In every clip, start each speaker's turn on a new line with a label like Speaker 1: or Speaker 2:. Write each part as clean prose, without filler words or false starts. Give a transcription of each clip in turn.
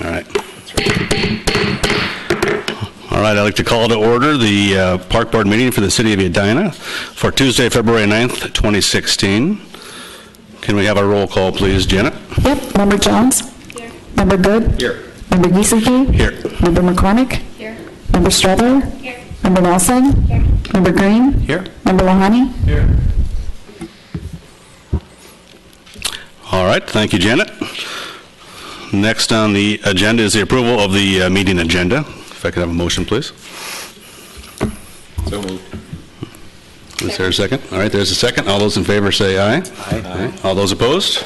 Speaker 1: All right. All right, I'd like to call to order the Park Board meeting for the City of Edina for Tuesday, February 9th, 2016. Can we have a roll call, please, Janet?
Speaker 2: Yep. Member Jones?
Speaker 3: Here.
Speaker 2: Member Good?
Speaker 1: Here.
Speaker 2: Member Giesecke?
Speaker 1: Here.
Speaker 2: Member McCormick?
Speaker 3: Here.
Speaker 2: Member Strother?
Speaker 3: Here.
Speaker 2: Member Nelson?
Speaker 3: Here.
Speaker 2: Member Green?
Speaker 1: Here.
Speaker 2: Member Lahani?
Speaker 1: Here. All right, thank you, Janet. Next on the agenda is the approval of the meeting agenda. If I could have a motion, please.
Speaker 4: So moved.
Speaker 1: Is there a second? All right, there's a second. All those in favor say aye.
Speaker 4: Aye.
Speaker 1: All those opposed?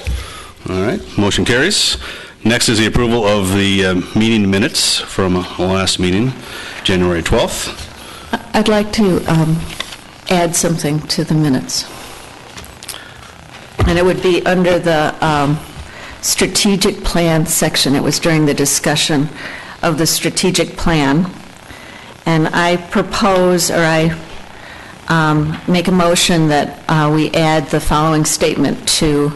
Speaker 1: All right, motion carries. Next is the approval of the meeting minutes from the last meeting, January 12th.
Speaker 5: I'd like to add something to the minutes. And it would be under the strategic plan section. It was during the discussion of the strategic plan. And I propose, or I make a motion that we add the following statement to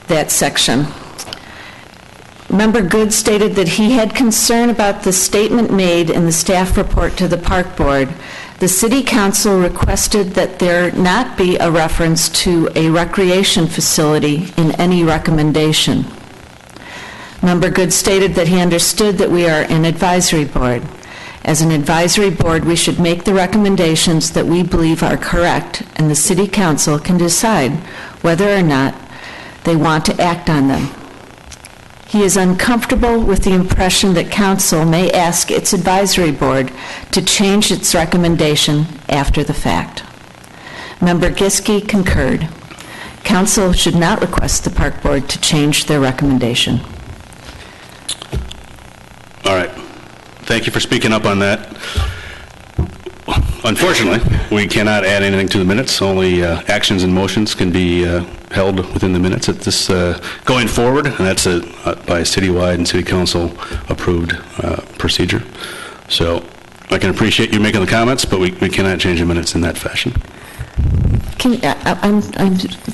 Speaker 5: that section. Member Good stated that he had concern about the statement made in the staff report to the Park Board. The City Council requested that there not be a reference to a recreation facility in any recommendation. Member Good stated that he understood that we are an advisory board. As an advisory board, we should make the recommendations that we believe are correct, and the City Council can decide whether or not they want to act on them. He is uncomfortable with the impression that Council may ask its advisory board to change its recommendation after the fact. Member Giesecke concurred. Council should not request the Park Board to change their recommendation.
Speaker 1: All right. Thank you for speaking up on that. Unfortunately, we cannot add anything to the minutes. Only actions and motions can be held within the minutes at this going forward, and that's by citywide and city council approved procedure. So I can appreciate you making the comments, but we cannot change the minutes in that fashion.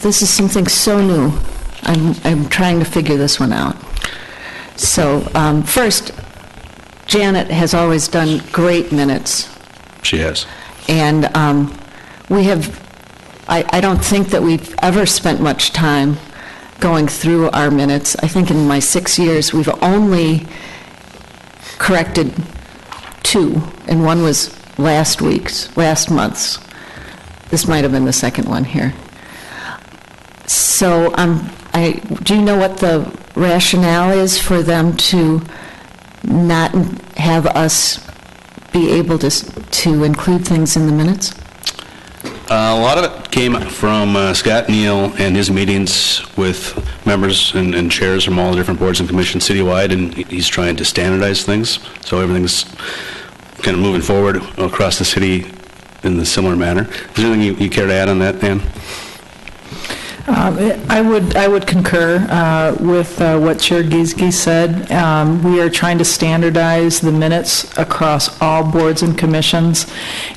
Speaker 5: This is something so new. I'm trying to figure this one out. So first, Janet has always done great minutes.
Speaker 1: She has.
Speaker 5: And we have, I don't think that we've ever spent much time going through our minutes. I think in my 6 years, we've only corrected 2, and one was last month's. This might have been the second one here. So do you know what the rationale is for them to not have us be able to include things in the minutes?
Speaker 1: A lot of it came from Scott Neal and his meetings with members and chairs from all the different boards and commissions citywide, and he's trying to standardize things, so everything's kind of moving forward across the city in a similar manner. Is there anything you care to add on that, Dan?
Speaker 6: I would concur with what Chair Giesecke said. We are trying to standardize the minutes across all boards and commissions,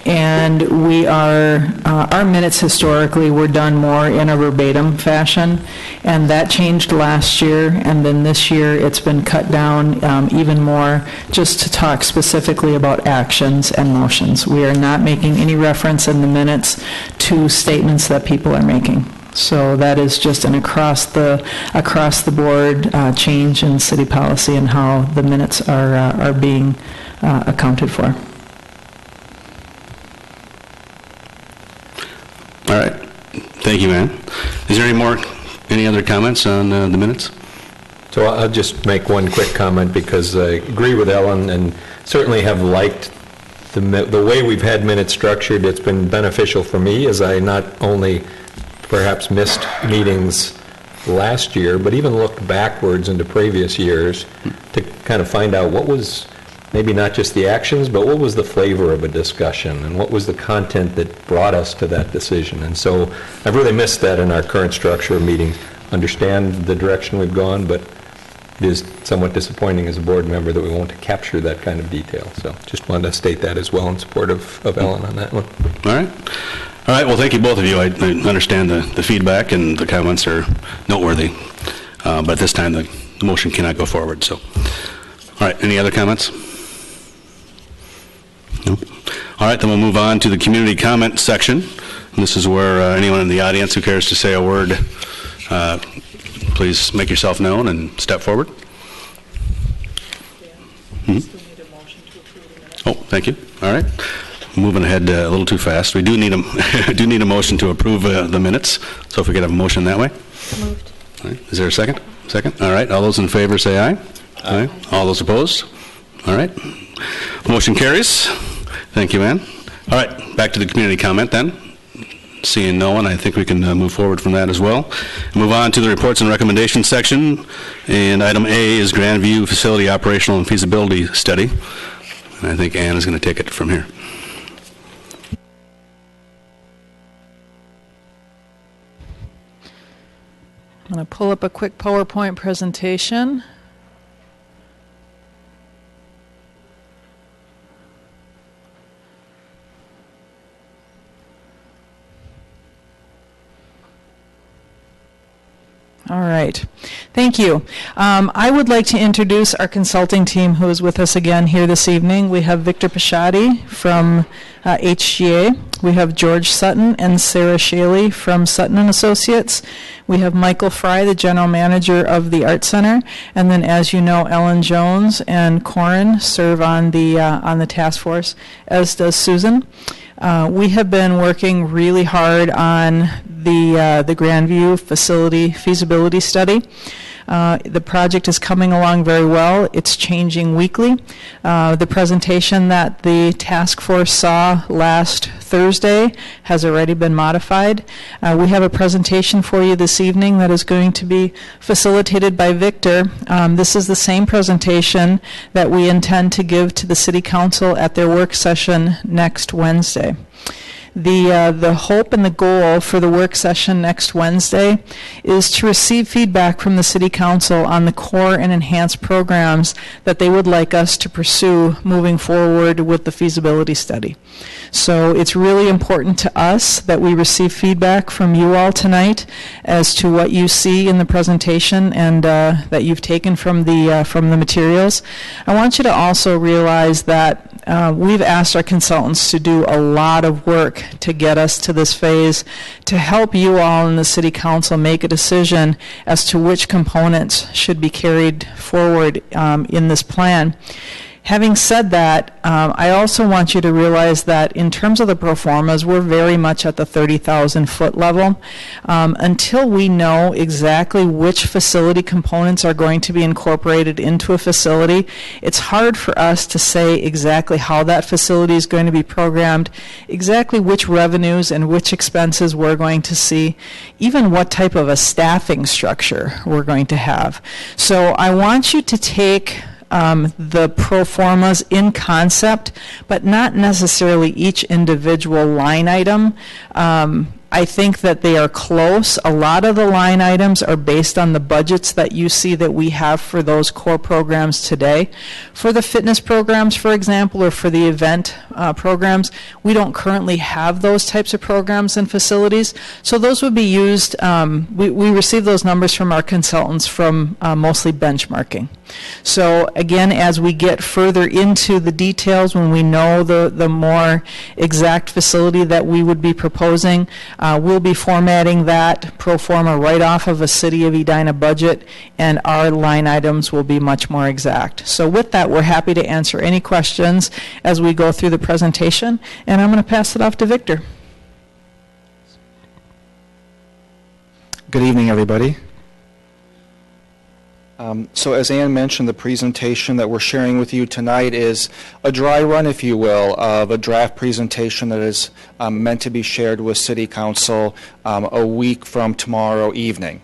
Speaker 6: and our minutes historically were done more in a verbatim fashion, and that changed last year, and then this year it's been cut down even more just to talk specifically about actions and motions. We are not making any reference in the minutes to statements that people are making. So that is just an across the board change in city policy and how the minutes are being accounted for.
Speaker 1: All right. Thank you, man. Is there any other comments on the minutes?
Speaker 4: So I'll just make one quick comment because I agree with Ellen and certainly have liked the way we've had minutes structured. It's been beneficial for me as I not only perhaps missed meetings last year, but even looked backwards into previous years to kind of find out what was maybe not just the actions, but what was the flavor of a discussion and what was the content that brought us to that decision. And so I've really missed that in our current structure of meetings. Understand the direction we've gone, but it is somewhat disappointing as a board member that we won't capture that kind of detail. So just wanted to state that as well in support of Ellen on that one.
Speaker 1: All right. All right, well, thank you, both of you. I understand the feedback and the comments are noteworthy. But at this time, the the motion cannot go forward, so. All right, any other comments? No? All right, then we'll move on to the community comment section. And this is where anyone in the audience who cares to say a word, please make yourself known and step forward. Oh, thank you. All right. Moving ahead a little too fast. We do need a motion to approve the minutes. So if we could have a motion that way.
Speaker 5: Moved.
Speaker 1: All right. Is there a second? Second. All right. All those in favor say aye. Aye. All those opposed? All right. Motion carries. Thank you, Ann. All right. Back to the community comment then. Seeing no one, I think we can move forward from that as well. Move on to the reports and recommendations section. And item A is Grandview Facility Operational and Feasibility Study. And I think Ann is going to take it from here.
Speaker 6: I'm going to pull up a quick PowerPoint presentation. All right. Thank you. I would like to introduce our consulting team who is with us again here this evening. We have Victor Pisciatti from HGA. We have George Sutton and Sarah Shaley from Sutton and Associates. We have Michael Fry, the general manager of the Art Center. And then, as you know, Ellen Jones and Corin serve on the task force, as does Susan. We have been working really hard on the Grandview Facility Feasibility Study. The project is coming along very well. It's changing weekly. The presentation that the task force saw last Thursday has already been modified. We have a presentation for you this evening that is going to be facilitated by Victor. This is the same presentation that we intend to give to the City Council at their work session next Wednesday. The hope and the goal for the work session next Wednesday is to receive feedback from the City Council on the core and enhanced programs that they would like us to pursue moving forward with the feasibility study. So it's really important to us that we receive feedback from you all tonight as to what you see in the presentation and that you've taken from the materials. I want you to also realize that we've asked our consultants to do a lot of work to get us to this phase to help you all in the City Council make a decision as to which components should be carried forward in this plan. Having said that, I also want you to realize that in terms of the pro formas, we're very much at the 30,000 foot level. Until we know exactly which facility components are going to be incorporated into a facility, it's hard for us to say exactly how that facility is going to be programmed, exactly which revenues and which expenses we're going to see, even what type of a staffing structure we're going to have. So I want you to take the pro formas in concept, but not necessarily each individual line item. I think that they are close. A lot of the line items are based on the budgets that you see that we have for those core programs today. For the fitness programs, for example, or for the event programs, we don't currently have those types of programs and facilities. So those would be used, we receive those numbers from our consultants from mostly benchmarking. So again, as we get further into the details, when we know the more exact facility that we would be proposing, we'll be formatting that pro forma right off of a City of Edina budget, and our line items will be much more exact. So with that, we're happy to answer any questions as we go through the presentation, and I'm going to pass it off to Victor.
Speaker 3: Good evening, everybody. So as Ann mentioned, the presentation that we're sharing with you tonight is a dry run, if you will, of a draft presentation that is meant to be shared with City Council a week from tomorrow evening.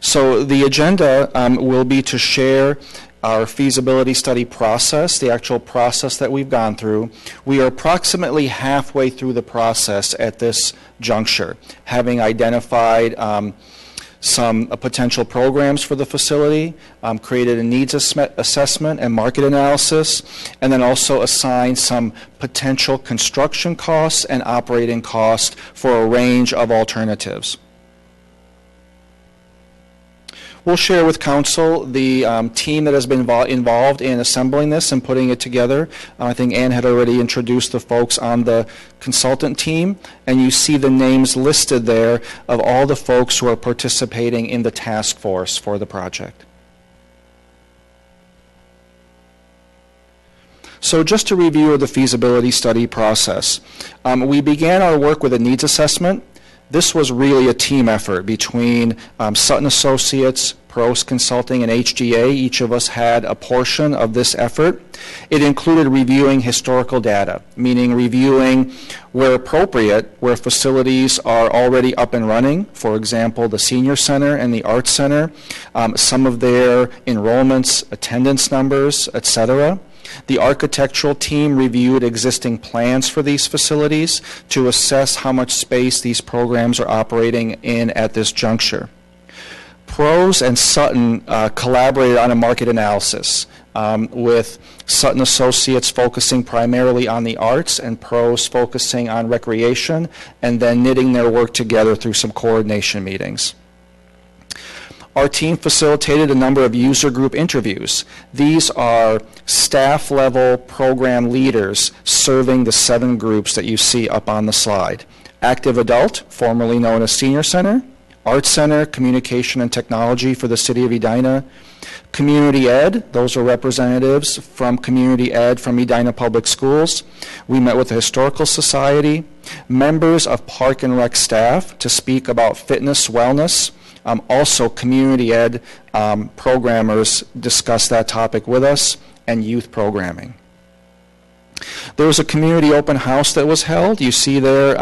Speaker 3: So the agenda will be to share our feasibility study process, the actual process that we've gone through. We are approximately halfway through the process at this juncture, having identified some potential programs for the facility, created a needs assessment and market analysis, and then also assigned some potential construction costs and operating costs for a range of alternatives. We'll share with council the team that has been involved in assembling this and putting it together. I think Ann had already introduced the folks on the consultant team, and you see the names listed there of all the folks who are participating in the task force for the project. So just to review the feasibility study process, we began our work with a needs assessment. This was really a team effort between Sutton Associates, Pros Consulting, and HGA. Each of us had a portion of this effort. It included reviewing historical data, meaning reviewing where appropriate, where facilities are already up and running, for example, the Senior Center and the Arts Center, some of their enrollments, attendance numbers, etc. The architectural team reviewed existing plans for these facilities to assess how much space these programs are operating in at this juncture. Pros and Sutton collaborated on a market analysis, with Sutton Associates focusing primarily on the arts and Pros focusing on recreation, and then knitting their work together through some coordination meetings. Our team facilitated a number of user group interviews. These are staff-level program leaders serving the 7 groups that you see up on the slide. Active Adult, formerly known as Senior Center, Arts Center, Communication and Technology for the City of Edina, Community Ed, those are representatives from Community Ed from Edina Public Schools. We met with the Historical Society, members of Park and Rec staff to speak about fitness, wellness. Also, Community Ed programmers discussed that topic with us, and youth programming. There was a community open house that was held. You see there,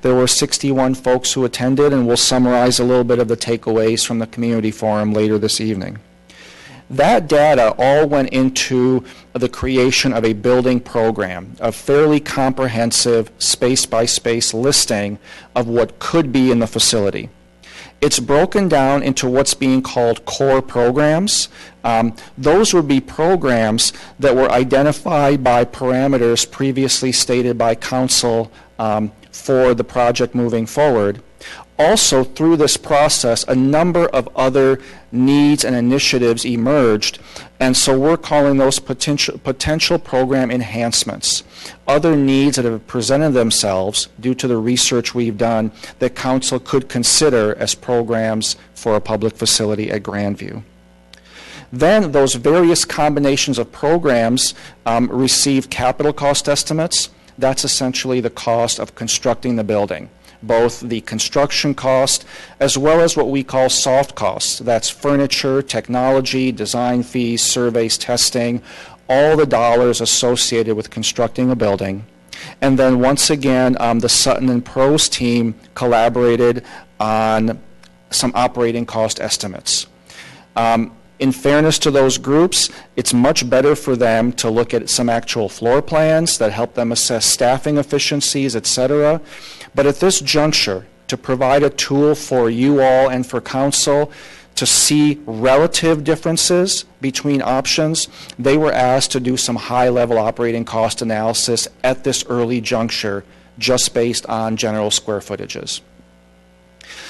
Speaker 3: there were 61 folks who attended, and we'll summarize a little bit of the takeaways from the community forum later this evening. That data all went into the creation of a building program, a fairly comprehensive space-by-space listing of what could be in the facility. It's broken down into what's being called core programs. Those would be programs that were identified by parameters previously stated by council for the project moving forward. Also, through this process, a number of other needs and initiatives emerged, and so we're calling those potential program enhancements. Other needs that have presented themselves due to the research we've done that council could consider as programs for a public facility at Grandview. Then those various combinations of programs received capital cost estimates. That's essentially the cost of constructing the building, both the construction cost as well as what we call soft costs. That's furniture, technology, design fees, surveys, testing, all the dollars associated with constructing a building. And then once again, the Sutton and Pros team collaborated on some operating cost estimates. In fairness to those groups, it's much better for them to look at some actual floor plans that help them assess staffing efficiencies, etc. But at this juncture, to provide a tool for you all and for council to see relative differences between options, they were asked to do some high-level operating cost analysis at this early juncture, just based on general square footages.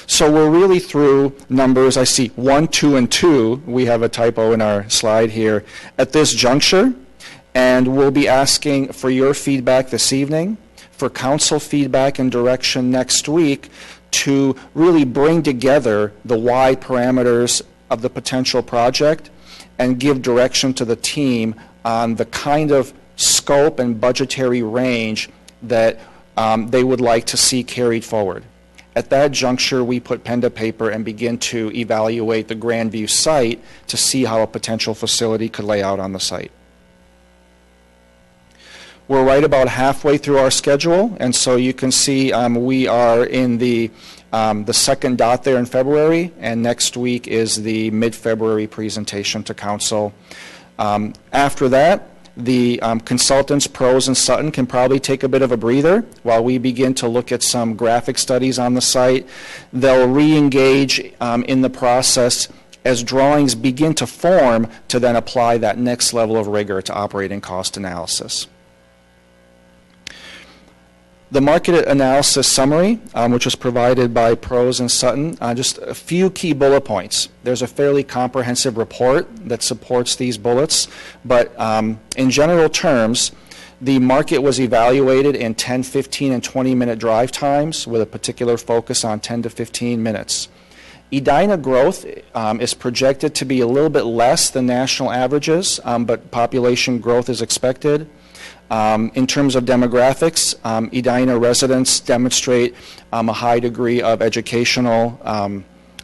Speaker 3: So we're really through numbers. I see 1, 2, and 2. We have a typo in our slide here at this juncture, and we'll be asking for your feedback this evening, for council feedback and direction next week to really bring together the wide parameters of the potential project and give direction to the team on the kind of scope and budgetary range that they would like to see carried forward. At that juncture, we put pen to paper and begin to evaluate the Grandview site to see how a potential facility could lay out on the site. We're right about halfway through our schedule, and so you can see we are in the second dot there in February, and next week is the mid-February presentation to council. After that, the consultants, Pros and Sutton, can probably take a bit of a breather while we begin to look at some graphic studies on the site. They'll re-engage in the process as drawings begin to form to then apply that next level of rigor to operating cost analysis. The market analysis summary, which was provided by Prose and Sutton, just a few key bullet points. There's a fairly comprehensive report that supports these bullets, but in general terms, the market was evaluated in 10, 15, and 20-minute drive times with a particular focus on 10 to 15 minutes. Edina growth is projected to be a little bit less than national averages, but population growth is expected. In terms of demographics, Edina residents demonstrate a high degree of educational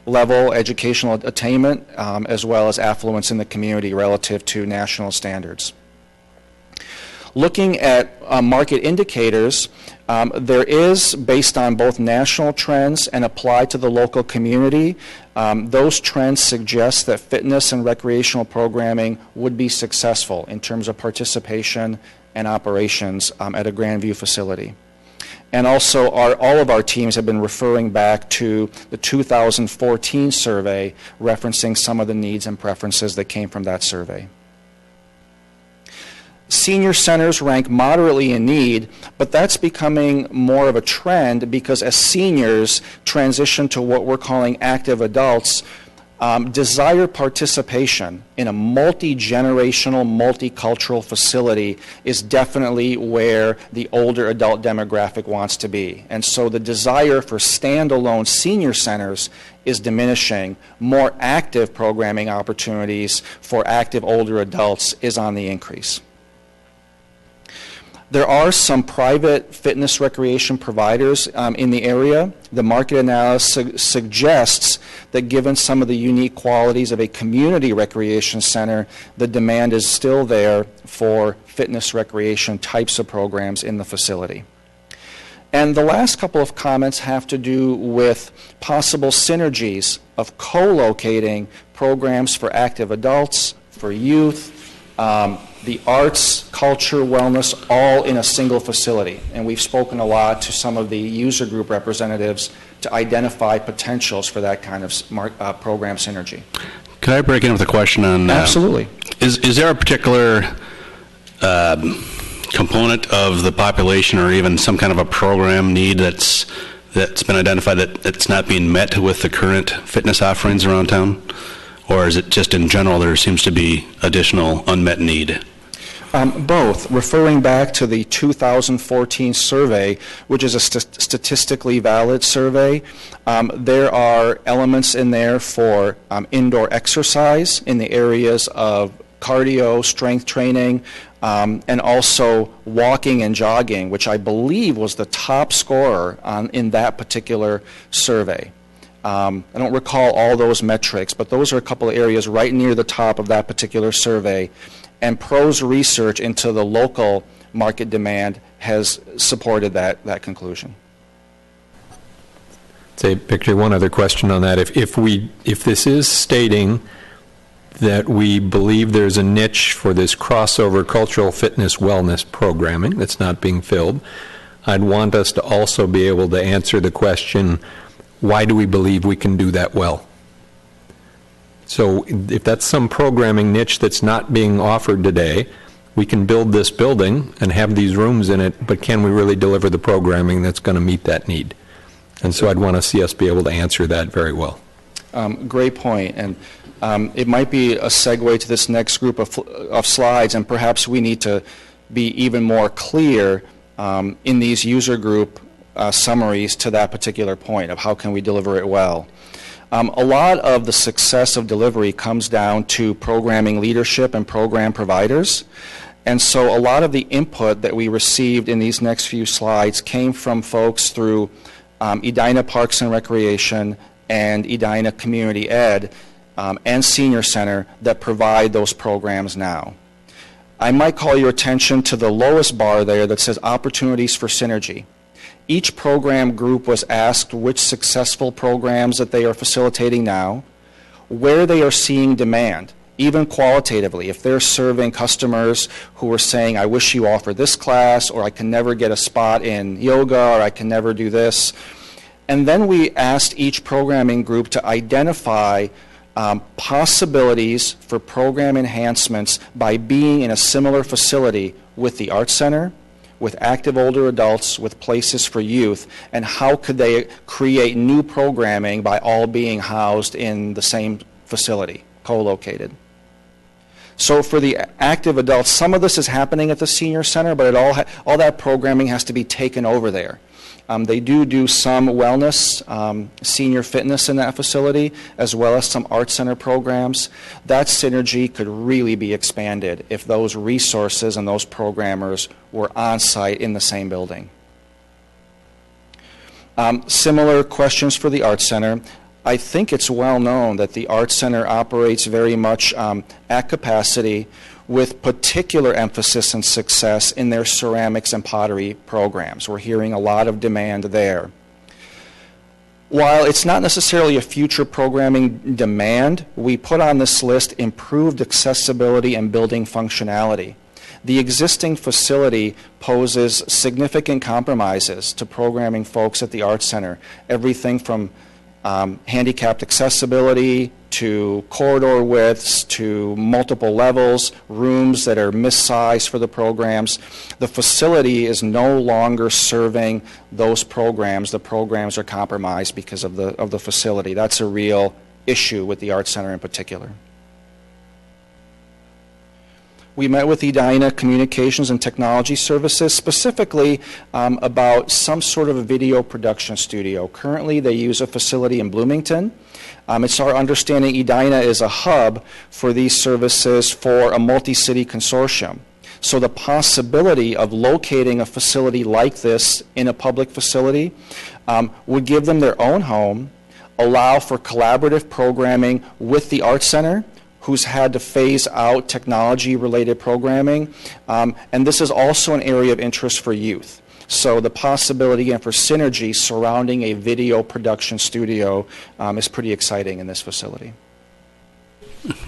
Speaker 3: educational attainment, as well as affluence in the community relative to national standards. Looking at market indicators, there is, based on both national trends and applied to the local community, those trends suggest that fitness and recreational programming would be successful in terms of participation and operations at a Grandview facility. And also, all of our teams have been referring back to the 2014 survey, referencing some of the needs and preferences that came from that survey. Senior centers rank moderately in need, but that's becoming more of a trend because as seniors transition to what we're calling active adults, desire participation in a multi-generational, multicultural facility is definitely where the older adult demographic wants to be. And so the desire for standalone senior centers is diminishing. More active programming opportunities for active older adults is on the increase. There are some private fitness recreation providers in the area. The market analysis suggests that given some of the unique qualities of a community recreation center, the demand is still there for fitness recreation types of programs in the facility. And the last couple of comments have to do with possible synergies of co-locating programs for active adults, for youth, the arts, culture, wellness, all in a single facility. And we've spoken a lot to some of the user group representatives to identify potentials for that kind of program synergy.
Speaker 1: Could I break in with a question on...
Speaker 3: Absolutely.
Speaker 1: Is there a particular component of the population or even some kind of a program need that's been identified that it's not being met with the current fitness offerings around town? Or is it just in general there seems to be additional unmet need?
Speaker 3: Both. Referring back to the 2014 survey, which is a statistically valid survey, there are elements in there for indoor exercise in the areas of cardio, strength training, and also walking and jogging, which I believe was the top scorer in that particular survey. I don't recall all those metrics, but those are a couple of areas right near the top of that particular survey. And Prose research into the local market demand has supported that conclusion.
Speaker 4: Say, Victor, one other question on that. If this is stating that we believe there's a niche for this crossover cultural fitness wellness programming that's not being filled, I'd want us to also be able to answer the question, why do we believe we can do that well? So if that's some programming niche that's not being offered today, we can build this building and have these rooms in it, but can we really deliver the programming that's going to meet that need? And so I'd want to see us be able to answer that very well.
Speaker 3: Great point. And it might be a segue to this next group of slides, and perhaps we need to be even more clear in these user group summaries to that particular point of how can we deliver it well. A lot of the success of delivery comes down to programming leadership and program providers. And so a lot of the input that we received in these next few slides came from folks through Edina Parks and Recreation and Edina Community Ed and Senior Center that provide those programs now. I might call your attention to the lowest bar there that says opportunities for synergy. Each program group was asked which successful programs that they are facilitating now, where they are seeing demand, even qualitatively. If they're serving customers who are saying, I wish you offer this class, or I can never get a spot in yoga, or I can never do this. And then we asked each programming group to identify possibilities for program enhancements by being in a similar facility with the Arts Center, with active older adults, with places for youth, and how could they create new programming by all being housed in the same facility, co-located. So for the active adults, some of this is happening at the senior center, but all that programming has to be taken over there. They do some wellness, senior fitness in that facility, as well as some art center programs. That synergy could really be expanded if those resources and those programmers were on site in the same building. Similar questions for the art center. I think it's well known that the art center operates very much at capacity, with particular emphasis and success in their ceramics and pottery programs. We're hearing a lot of demand there. While it's not necessarily a future programming demand, we put on this list improved accessibility and building functionality. The existing facility poses significant compromises to programming folks at the Arts Center, everything from handicapped accessibility to corridor widths to multiple levels, rooms that are missized for the programs. The facility is no longer serving those programs. The programs are compromised because of the facility. That's a real issue with the Arts Center in particular. We met with Edina Communications and Technology Services specifically about some sort of a video production studio. Currently, they use a facility in Bloomington. It's our understanding Edina is a hub for these services for a multi-city consortium. So the possibility of locating a facility like this in a public facility would give them their own home, allow for collaborative programming with the Arts Center, who's had to phase out technology-related programming, and this is also an area of interest for youth. So the possibility, again, for synergy surrounding a video production studio is pretty exciting in this facility.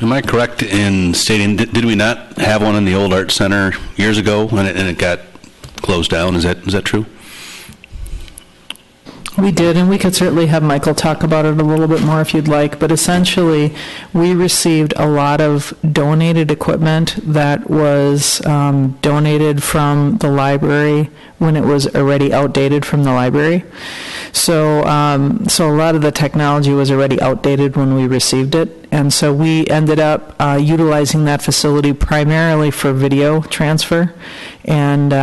Speaker 1: Am I correct in stating, did we not have one in the old Art Center years ago and it got closed down? Is that true?
Speaker 6: We did, and we could certainly have Michael talk about it a little bit more if you'd like, but essentially, we received a lot of donated equipment that was donated from the library when it was already outdated from the library. So a lot of the technology was already outdated when we received it, and so we ended up utilizing that facility primarily for video transfer, and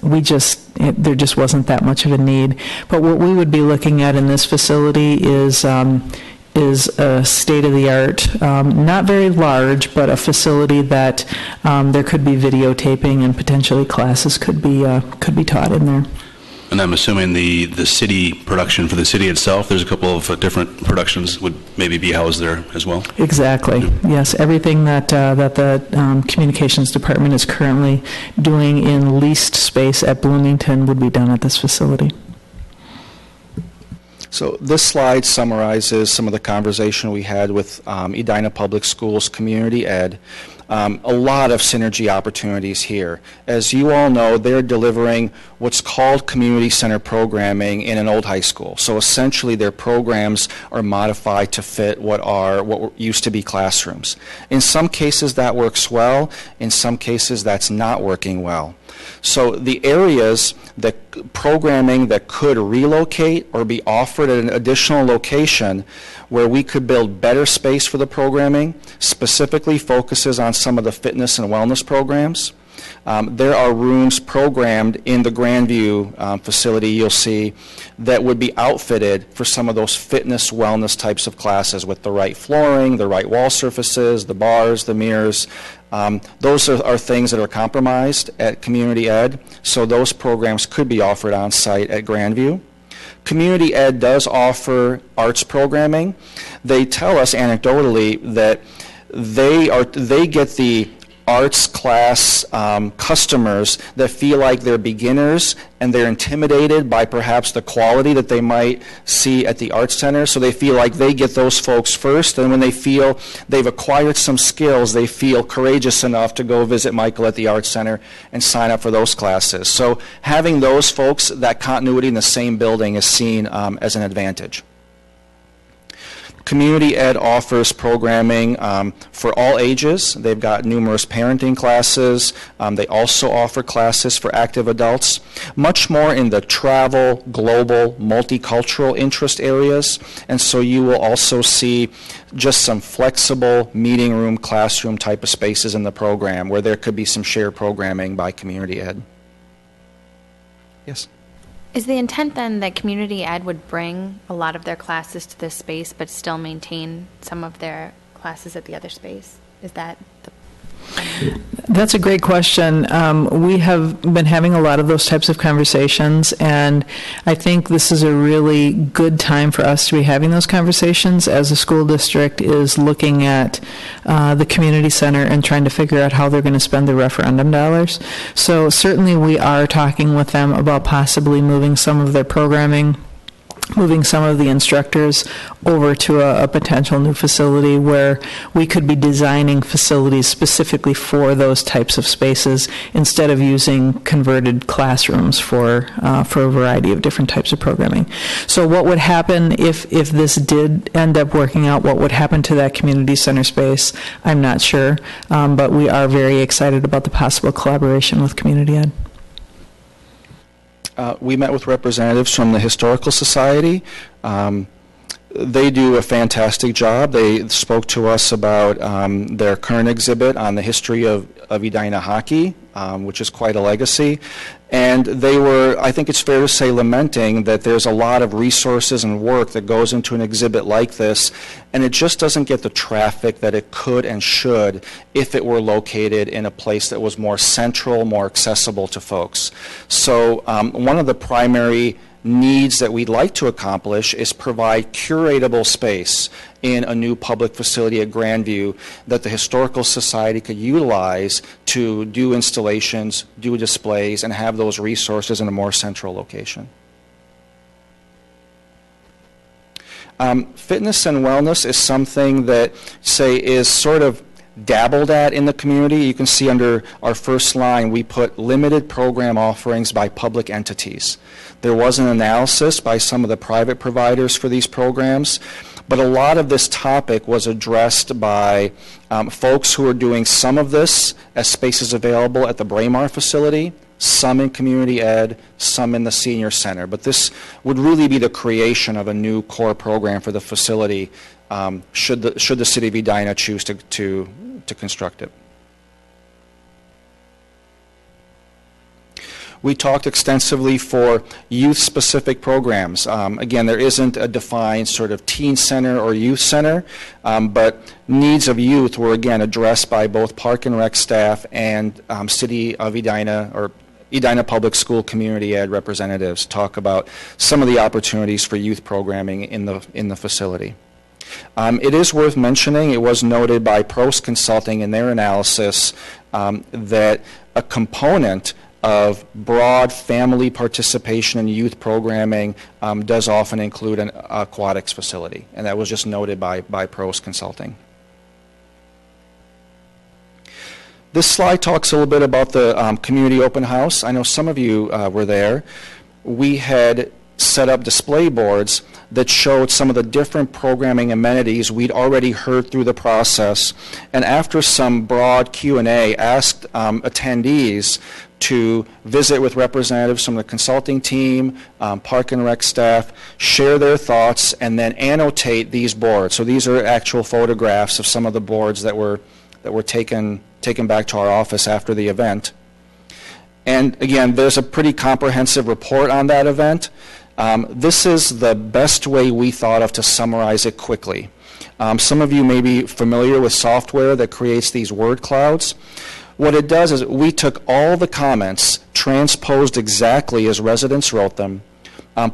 Speaker 6: there just wasn't that much of a need. But what we would be looking at in this facility is a state-of-the-art, not very large, but a facility that there could be videotaping and potentially classes could be taught in there.
Speaker 1: And I'm assuming the city production for the city itself, there's a couple of different productions would maybe be housed there as well?
Speaker 6: Exactly. Yes, everything that the communications department is currently doing in leased space at Bloomington would be done at this facility.
Speaker 3: So this slide summarizes some of the conversation we had with Edina Public Schools Community Ed. A lot of synergy opportunities here. As you all know, they're delivering what's called community center programming in an old high school. So essentially their programs are modified to fit what used to be classrooms. In some cases that works well, in some cases that's not working well. So the areas that programming that could relocate or be offered at an additional location where we could build better space for the programming specifically focuses on some of the fitness and wellness programs. There are rooms programmed in the Grandview facility, you'll see, that would be outfitted for some of those fitness, wellness types of classes with the right flooring, the right wall surfaces, the bars, the mirrors. Those are things that are compromised at Community Ed, so those programs could be offered on site at Grandview. Community Ed does offer arts programming. They tell us anecdotally that they get the arts class customers that feel like they're beginners and they're intimidated by perhaps the quality that they might see at the Arts Center, so they feel like they get those folks first, and when they feel they've acquired some skills, they feel courageous enough to go visit Michael at the Arts Center and sign up for those classes. So having those folks, that continuity in the same building is seen as an advantage. Community Ed offers programming for all ages. They've got numerous parenting classes. They also offer classes for active adults, much more in the travel, global, multicultural interest areas. And so you will also see just some flexible meeting room, classroom type of spaces in the program where there could be some shared programming by Community Ed. Yes?
Speaker 7: Is the intent then that Community Ed would bring a lot of their classes to this space but still maintain some of their classes at the other space? Is that the...
Speaker 6: That's a great question. We have been having a lot of those types of conversations, and I think this is a really good time for us to be having those conversations as the school district is looking at the community center and trying to figure out how they're going to spend the referendum dollars. So certainly we are talking with them about possibly moving some of their programming, moving some of the instructors over to a potential new facility where we could be designing facilities specifically for those types of spaces instead of using converted classrooms for a variety of different types of programming. So what would happen if this did end up working out, what would happen to that community center space, I'm not sure, but we are very excited about the possible collaboration with Community Ed.
Speaker 3: We met with representatives from the Historical Society. They do a fantastic job. They spoke to us about their current exhibit on the history of Edina hockey, which is quite a legacy. And they were, I think it's fair to say, lamenting that there's a lot of resources and work that goes into an exhibit like this, and it just doesn't get the traffic that it could and should if it were located in a place that was more central, more accessible to folks. So one of the primary needs that we'd like to accomplish is provide curatable space in a new public facility at Grandview that the Historical Society could utilize to do installations, do displays, and have those resources in a more central location. Fitness and wellness is something that, say, is sort of dabbled at in the community. You can see under our first line, we put limited program offerings by public entities. There was an analysis by some of the private providers for these programs, but a lot of this topic was addressed by folks who are doing some of this as spaces available at the Braemar facility, some in Community Ed, some in the Senior Center. But this would really be the creation of a new core program for the facility should the city of Edina choose to construct it. We talked extensively for youth-specific programs. Again, there isn't a defined sort of teen center or youth center, but needs of youth were again addressed by both Park and Rec staff and City of Edina or Edina Public School Community Ed representatives talk about some of the opportunities for youth programming in the facility. It is worth mentioning, it was noted by Prost Consulting in their analysis that a component of broad family participation in youth programming does often include an aquatics facility, and that was just noted by Prost Consulting. This slide talks a little bit about the community open house. I know some of you were there. We had set up display boards that showed some of the different programming amenities we'd already heard through the process, and after some broad Q&A, asked attendees to visit with representatives from the consulting team, Park and Rec staff, share their thoughts, and then annotate these boards. So these are actual photographs of some of the boards that were taken back to our office after the event. And again, there's a pretty comprehensive report on that event. This is the best way we thought of to summarize it quickly. Some of you may be familiar with software that creates these word clouds. What it does is we took all the comments, transposed exactly as residents wrote them,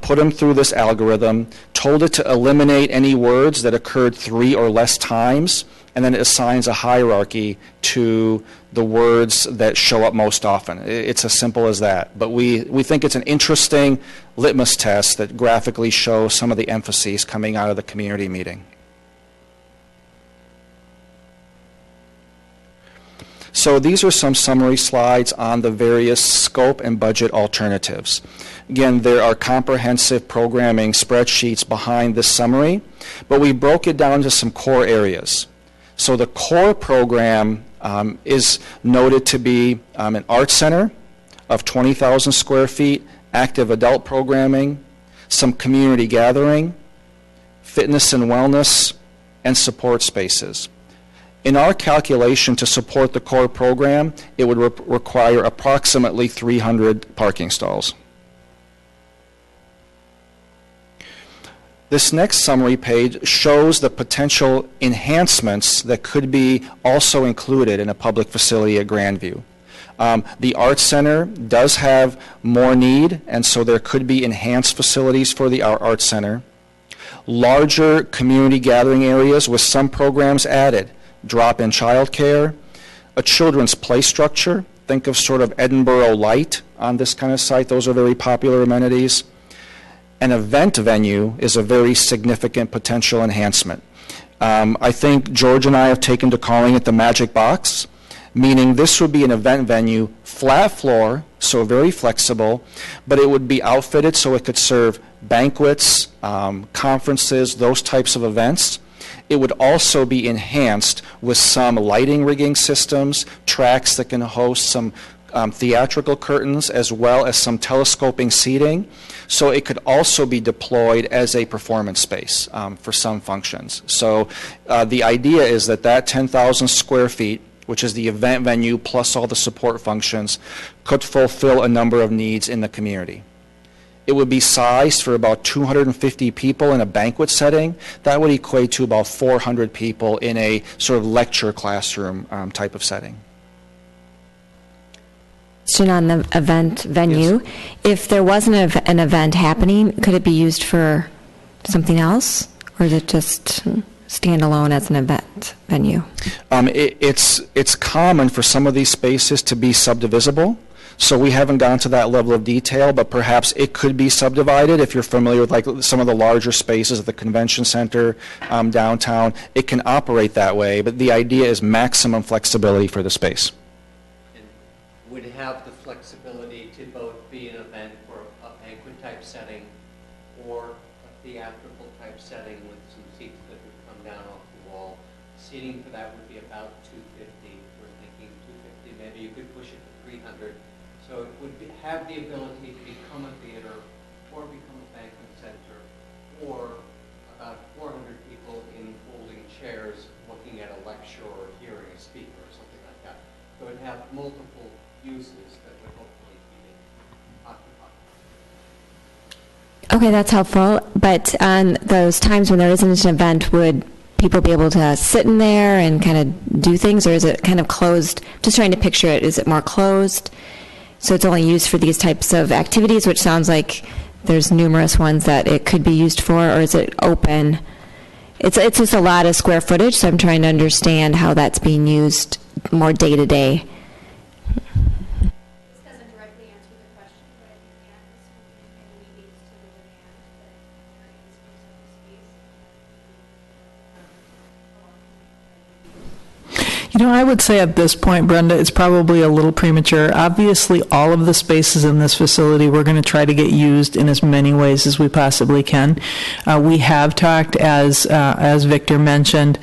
Speaker 3: put them through this algorithm, told it to eliminate any words that occurred 3 or less times, and then it assigns a hierarchy to the words that show up most often. It's as simple as that. But we think it's an interesting litmus test that graphically shows some of the emphases coming out of the community meeting. So these are some summary slides on the various scope and budget alternatives. Again, there are comprehensive programming spreadsheets behind this summary. But we broke it down to some core areas. So the core program is noted to be an art center of 20,000 square feet, active adult programming, some community gathering, fitness and wellness, and support spaces. In our calculation to support the core program, it would require approximately 300 parking stalls. This next summary page shows the potential enhancements that could be also included in a public facility at Grandview. The Arts Center does have more need, and so there could be enhanced facilities for the Arts Center. Larger community gathering areas with some programs added, drop-in childcare, a children's play structure, think of sort of Edinburgh Light on this kind of site, those are very popular amenities. An event venue is a very significant potential enhancement. I think George and I have taken to calling it the magic box, meaning this would be an event venue, flat floor, so very flexible, but it would be outfitted so it could serve banquets, conferences, those types of events. It would also be enhanced with some lighting rigging systems, tracks that can host some theatrical curtains, as well as some telescoping seating. So it could also be deployed as a performance space for some functions. So the idea is that that 10,000 square feet, which is the event venue plus all the support functions, could fulfill a number of needs in the community. It would be sized for about 250 people in a banquet setting. That would equate to about 400 people in a sort of lecture classroom type of setting.
Speaker 8: Question on the event venue.
Speaker 3: Yes.
Speaker 8: If there wasn't an event happening, could it be used for something else? Or is it just stand alone as an event venue?
Speaker 3: It's common for some of these spaces to be subdivisible. So we haven't gone to that level of detail, but perhaps it could be subdivided. If you're familiar with like some of the larger spaces at the convention center downtown, it can operate that way, but the idea is maximum flexibility for the space.
Speaker 9: Would have the flexibility to both be an event for a banquet type setting or a theatrical type setting with some seats that would come down off the wall. Seating for that would be about 250. We're thinking 250, maybe you could push it to 300. So it would have the ability to become a theater or become a banquet center or about 400 people in folding chairs looking at a lecture or hearing a speaker or something like that. So it would have multiple uses that would hopefully be occupied.
Speaker 8: Okay, that's helpful. But on those times when there isn't an event, would people be able to sit in there and kind of do things, or is it kind of closed? Just trying to picture it. Is it more closed? So it's only used for these types of activities, which sounds like there's numerous ones that it could be used for, or is it open? It's just a lot of square footage, so I'm trying to understand how that's being used more day to day.
Speaker 10: This doesn't directly answer the question, but I think Anne was maybe needs to the demand that there is for some space.
Speaker 6: You know, I would say at this point, Brenda, it's probably a little premature. Obviously, all of the spaces in this facility, we're going to try to get used in as many ways as we possibly can. We have talked, as Victor mentioned,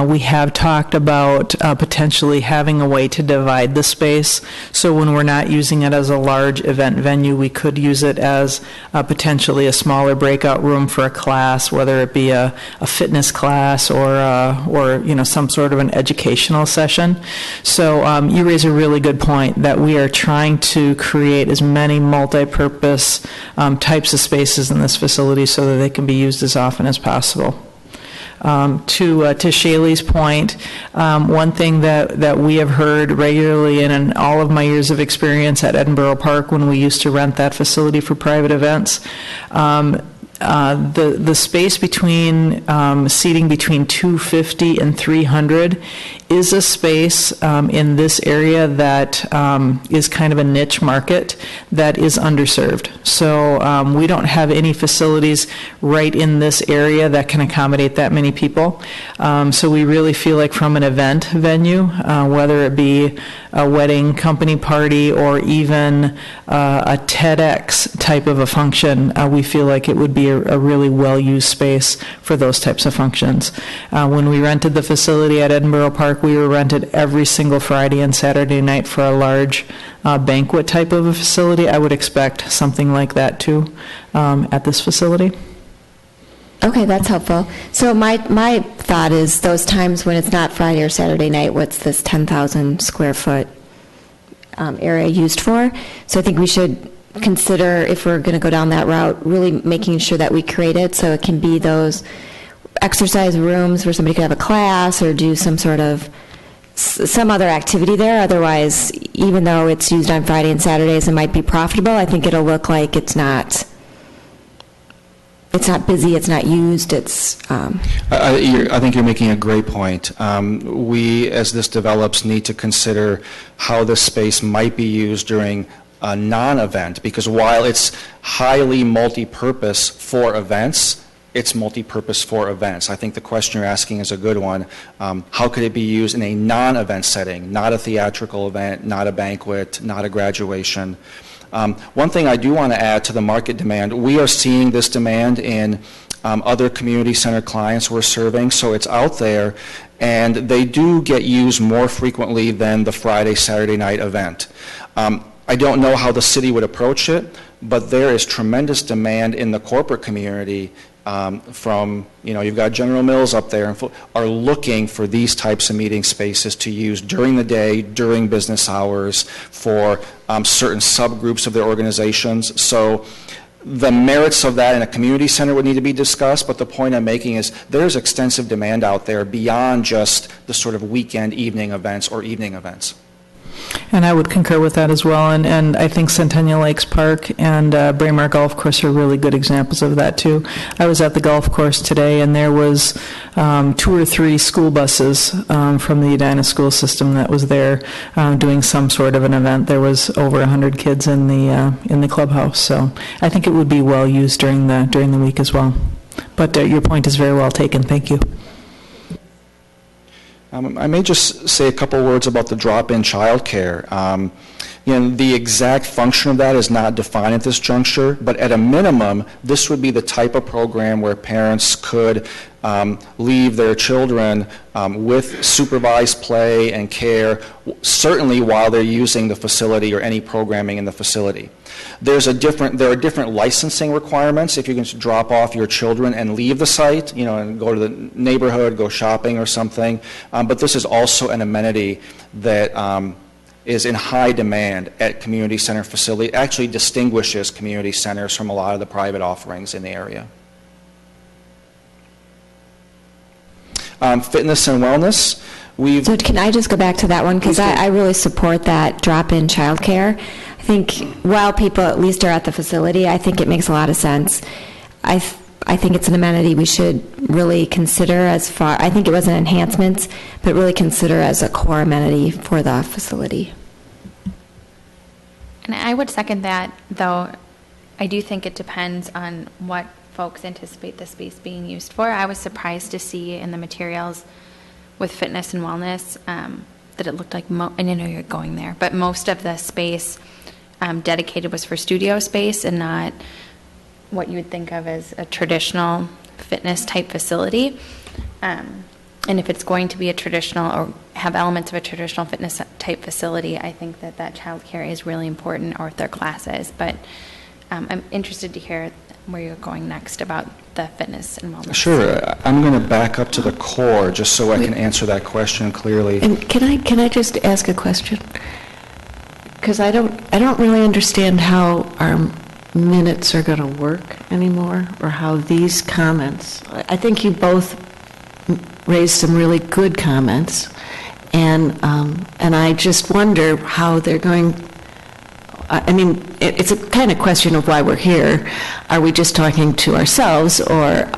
Speaker 6: we have talked about potentially having a way to divide the space. So when we're not using it as a large event venue, we could use it as potentially a smaller breakout room for a class, whether it be a fitness class or you know, some sort of an educational session. So you raise a really good point that we are trying to create as many multi-purpose types of spaces in this facility so that they can be used as often as possible. To Shaylee's point, one thing that we have heard regularly and in all of my years of experience at Edinburgh Park when we used to rent that facility for private events, the space between seating between 250 and 300 is a space in this area that is kind of a niche market that is underserved. So we don't have any facilities right in this area that can accommodate that many people. So we really feel like from an event venue, whether it be a wedding company party or even a TEDx type of a function, we feel like it would be a really well-used space for those types of functions. When we rented the facility at Edinburgh Park, we were rented every single Friday and Saturday night for a large banquet type of a facility. I would expect something like that too at this facility.
Speaker 8: Okay, that's helpful. So my thought is those times when it's not Friday or Saturday night, what's this 10,000 square foot area used for? So I think we should consider, if we're going to go down that route, really making sure that we create it so it can be those exercise rooms where somebody could have a class or do some sort of some other activity there. Otherwise, even though it's used on Friday and Saturdays and might be profitable, I think it'll look like it's not busy, it's not used, it's...
Speaker 3: I think you're making a great point. We, as this develops, need to consider how this space might be used during a non-event, because while it's highly multi-purpose for events, it's multi-purpose for events. I think the question you're asking is a good one. How could it be used in a non-event setting, not a theatrical event, not a banquet, not a graduation? One thing I do want to add to the market demand, we are seeing this demand in other community center clients we're serving, so it's out there, and they do get used more frequently than the Friday, Saturday night event. I don't know how the city would approach it, but there is tremendous demand in the corporate community from, you've got General Mills up there, and are looking for these types of meeting spaces to use during the day, during business hours, for certain subgroups of their organizations. So the merits of that in a community center would need to be discussed, but the point I'm making is there's extensive demand out there beyond just the sort of weekend evening events or evening events.
Speaker 6: And I would concur with that as well, and I think Centennial Lakes Park and Braemar Golf Course are really good examples of that too. I was at the golf course today, and there was 2 or 3 school buses from the Edina school system that was there doing some sort of an event. There was over 100 kids in the clubhouse, so I think it would be well used during the week as well. But your point is very well taken. Thank you.
Speaker 3: I may just say a couple words about the drop-in childcare. The exact function of that is not defined at this juncture, but at a minimum, this would be the type of program where parents could leave their children with supervised play and care, certainly while they're using the facility or any programming in the facility. There are different licensing requirements if you can drop off your children and leave the site, and go to the neighborhood, go shopping or something. But this is also an amenity that is in high demand at community center facility. It actually distinguishes community centers from a lot of the private offerings in the area. Fitness and wellness.
Speaker 8: So can I just go back to that one? Because I really support that drop-in childcare. I think while people at least are at the facility, I think it makes a lot of sense. I think it's an amenity we should really consider I think it was an enhancement, but really consider as a core amenity for the facility.
Speaker 7: And I would second that, though I do think it depends on what folks anticipate the space being used for. I was surprised to see in the materials with fitness and wellness that it looked like, and I know you're going there, but most of the space dedicated was for studio space and not what you would think of as a traditional fitness type facility. And if it's going to be a traditional or have elements of a traditional fitness type facility, I think that child care is really important, or if they're classes. But I'm interested to hear where you're going next about the fitness and wellness.
Speaker 3: Sure. I'm going to back up to the core just so I can answer that question clearly.
Speaker 5: And can I just ask a question? Because I don't really understand how our minutes are going to work anymore, or how these comments. I think you both raised some really good comments, and I just wonder how they're going. I mean, it's a kind of question of why we're here. Are we just talking to ourselves, or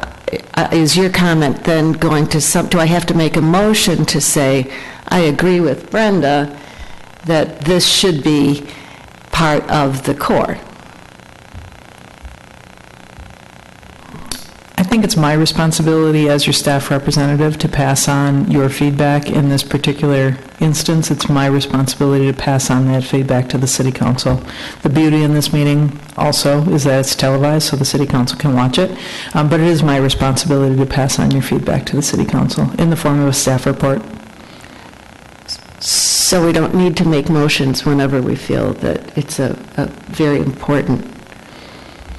Speaker 5: is your comment then going to do I have to make a motion to say I agree with Brenda that this should be part of the core.
Speaker 6: I think it's my responsibility as your staff representative to pass on your feedback in this particular instance. It's my responsibility to pass on that feedback to the city council. The beauty in this meeting also is that it's televised so the city council can watch it, but it is my responsibility to pass on your feedback to the city council in the form of a staff report.
Speaker 5: So we don't need to make motions whenever we feel that it's a very important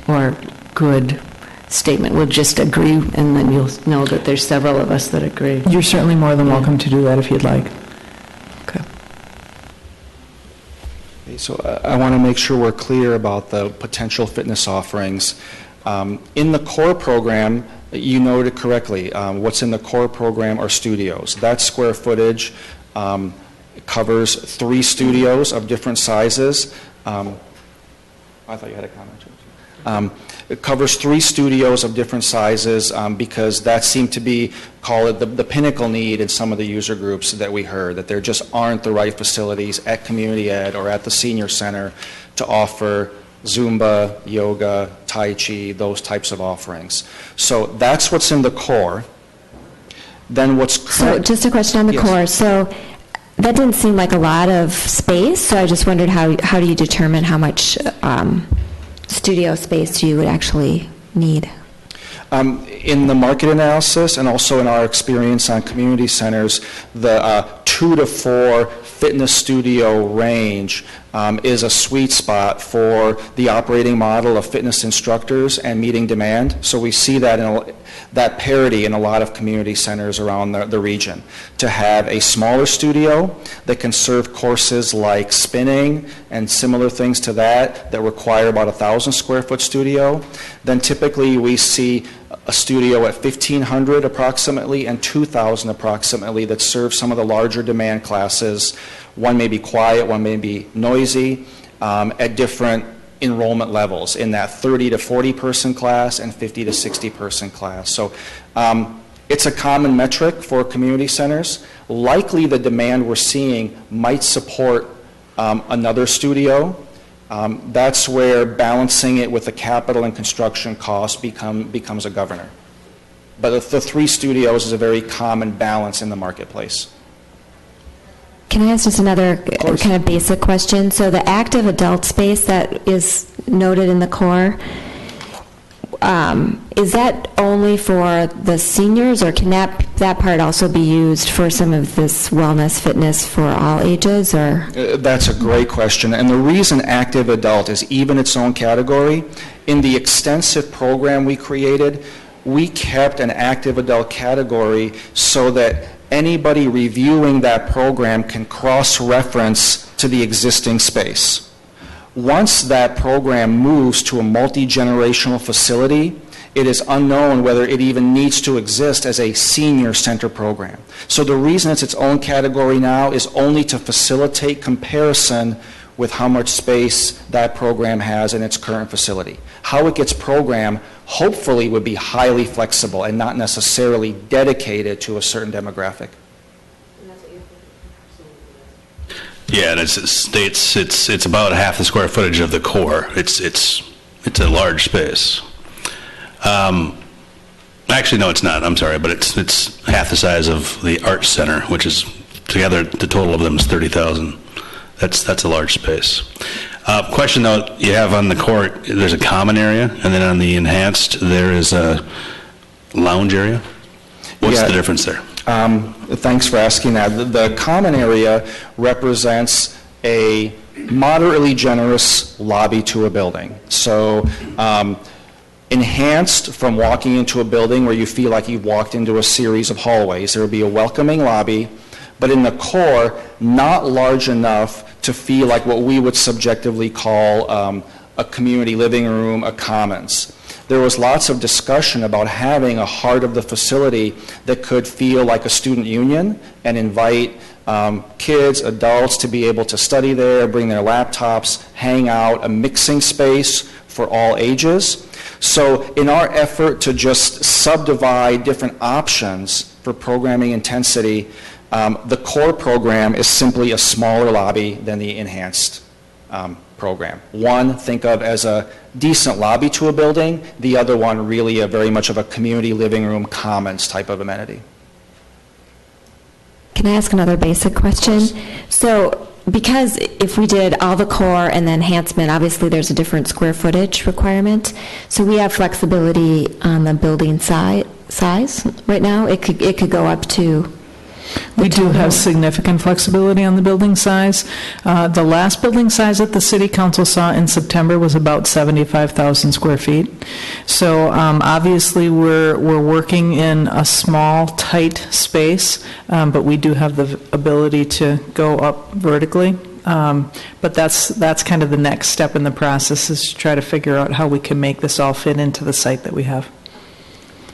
Speaker 5: or good statement. We'll just agree, and then you'll know that there's several of us that agree.
Speaker 6: You're certainly more than welcome to do that if you'd like.
Speaker 5: Okay.
Speaker 3: So I want to make sure we're clear about the potential fitness offerings. In the core program, you noted correctly, what's in the core program are studios. That square footage covers 3 studios of different sizes. I thought you had a comment. It covers 3 studios of different sizes because that seemed to be, call it the pinnacle need in some of the user groups that we heard, that there just aren't the right facilities at community ed or at the senior center to offer Zumba, yoga, Tai Chi, those types of offerings. So that's what's in the core. Then what's...
Speaker 8: So just a question on the
Speaker 3: Yes.
Speaker 8: core. So that didn't seem like a lot of space, so I just wondered how do you determine how much studio space you would actually need?
Speaker 3: In the market analysis and also in our experience on community centers, the 2 to 4 fitness studio range is a sweet spot for the operating model of fitness instructors and meeting demand. So we see that that parity in a lot of community centers around the region. To have a smaller studio that can serve courses like spinning and similar things to that require about 1,000 square foot studio, then typically we see a studio at 1,500 approximately and 2,000 approximately that serve some of the larger demand classes. One may be quiet, one may be noisy, at different enrollment levels in that 30 to 40 person class and 50 to 60 person class. So it's a common metric for community centers. Likely the demand we're seeing might support another studio. That's where balancing it with the capital and construction costs becomes a governor. But the 3 studios is a very common balance in the marketplace.
Speaker 8: Can I ask just another kind of basic question? So the active adult space that is noted in the core, is that only for the seniors, or can that part also be used for some of this wellness, fitness for all ages, or?
Speaker 3: That's a great question. And the reason active adult is even its own category, in the extensive program we created, we kept an active adult category so that anybody reviewing that program can cross-reference to the existing space. Once that program moves to a multi-generational facility, it is unknown whether it even needs to exist as a senior center program. So the reason it's its own category now is only to facilitate comparison with how much space that program has in its current facility. How it gets programmed hopefully would be highly flexible and not necessarily dedicated to a certain demographic.
Speaker 1: Yeah, and it states it's about half the square footage of the core. It's a large space. Actually, no, it's not. I'm sorry, but it's half the size of the Arts Center, which is together the total of them is 30,000. That's a large space. Question though, you have on the core, there's a common area, and then on the enhanced there is a lounge area. What's the difference there?
Speaker 3: Thanks for asking that. The common area represents a moderately generous lobby to a building. So enhanced from walking into a building where you feel like you've walked into a series of hallways. There will be a welcoming lobby, but in the core, not large enough to feel like what we would subjectively call a community living room, a commons. There was lots of discussion about having a heart of the facility that could feel like a student union and invite kids, adults to be able to study there, bring their laptops, hang out, a mixing space for all ages. So in our effort to just subdivide different options for programming intensity, The core program is simply a smaller lobby than the enhanced program. One, think of as a decent lobby to a building. The other one, really very much of a community living room commons type of amenity.
Speaker 8: Can I ask another basic question? So, because if we did all the core and the enhancement, obviously there's a different square footage requirement. So we have flexibility on the building size right now. It could go up to.
Speaker 6: We do have significant flexibility on the building size. The last building size that the city council saw in September was about 75,000 square feet. So obviously we're working in a small, tight space, but we do have the ability to go up vertically. But that's kind of the next step in the process, is to try to figure out how we can make this all fit into the site that we have.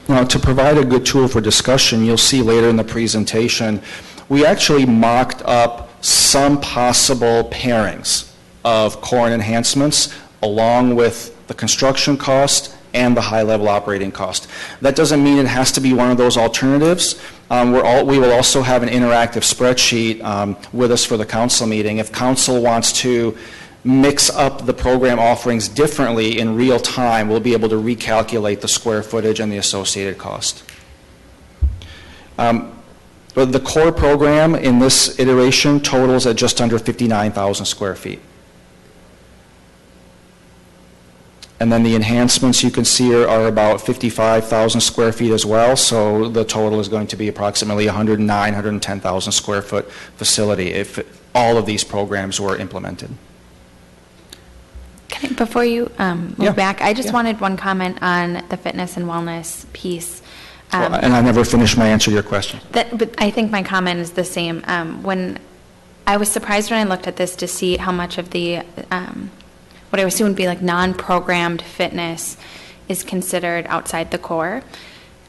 Speaker 3: Now, to provide a good tool for discussion, you'll see later in the presentation, we actually mocked up some possible pairings of core and enhancements along with the construction cost and the high-level operating cost. That doesn't mean it has to be one of those alternatives. We will also have an interactive spreadsheet with us for the council meeting. If council wants to mix up the program offerings differently in real time, we'll be able to recalculate the square footage and the associated cost. But the core program in this iteration totals at just under 59,000 square feet. And then the enhancements you can see are about 55,000 square feet as well, so the total is going to be approximately 110,000 square foot facility if all of these programs were implemented.
Speaker 7: Before you move
Speaker 3: Yeah.
Speaker 7: back, I just
Speaker 3: Yeah.
Speaker 7: wanted one comment on the fitness and wellness piece.
Speaker 3: And I never finished my answer to your question.
Speaker 7: But I think my comment is the same. When I was surprised when I looked at this to see how much of the, what I assume would be like non-programmed fitness is considered outside the core.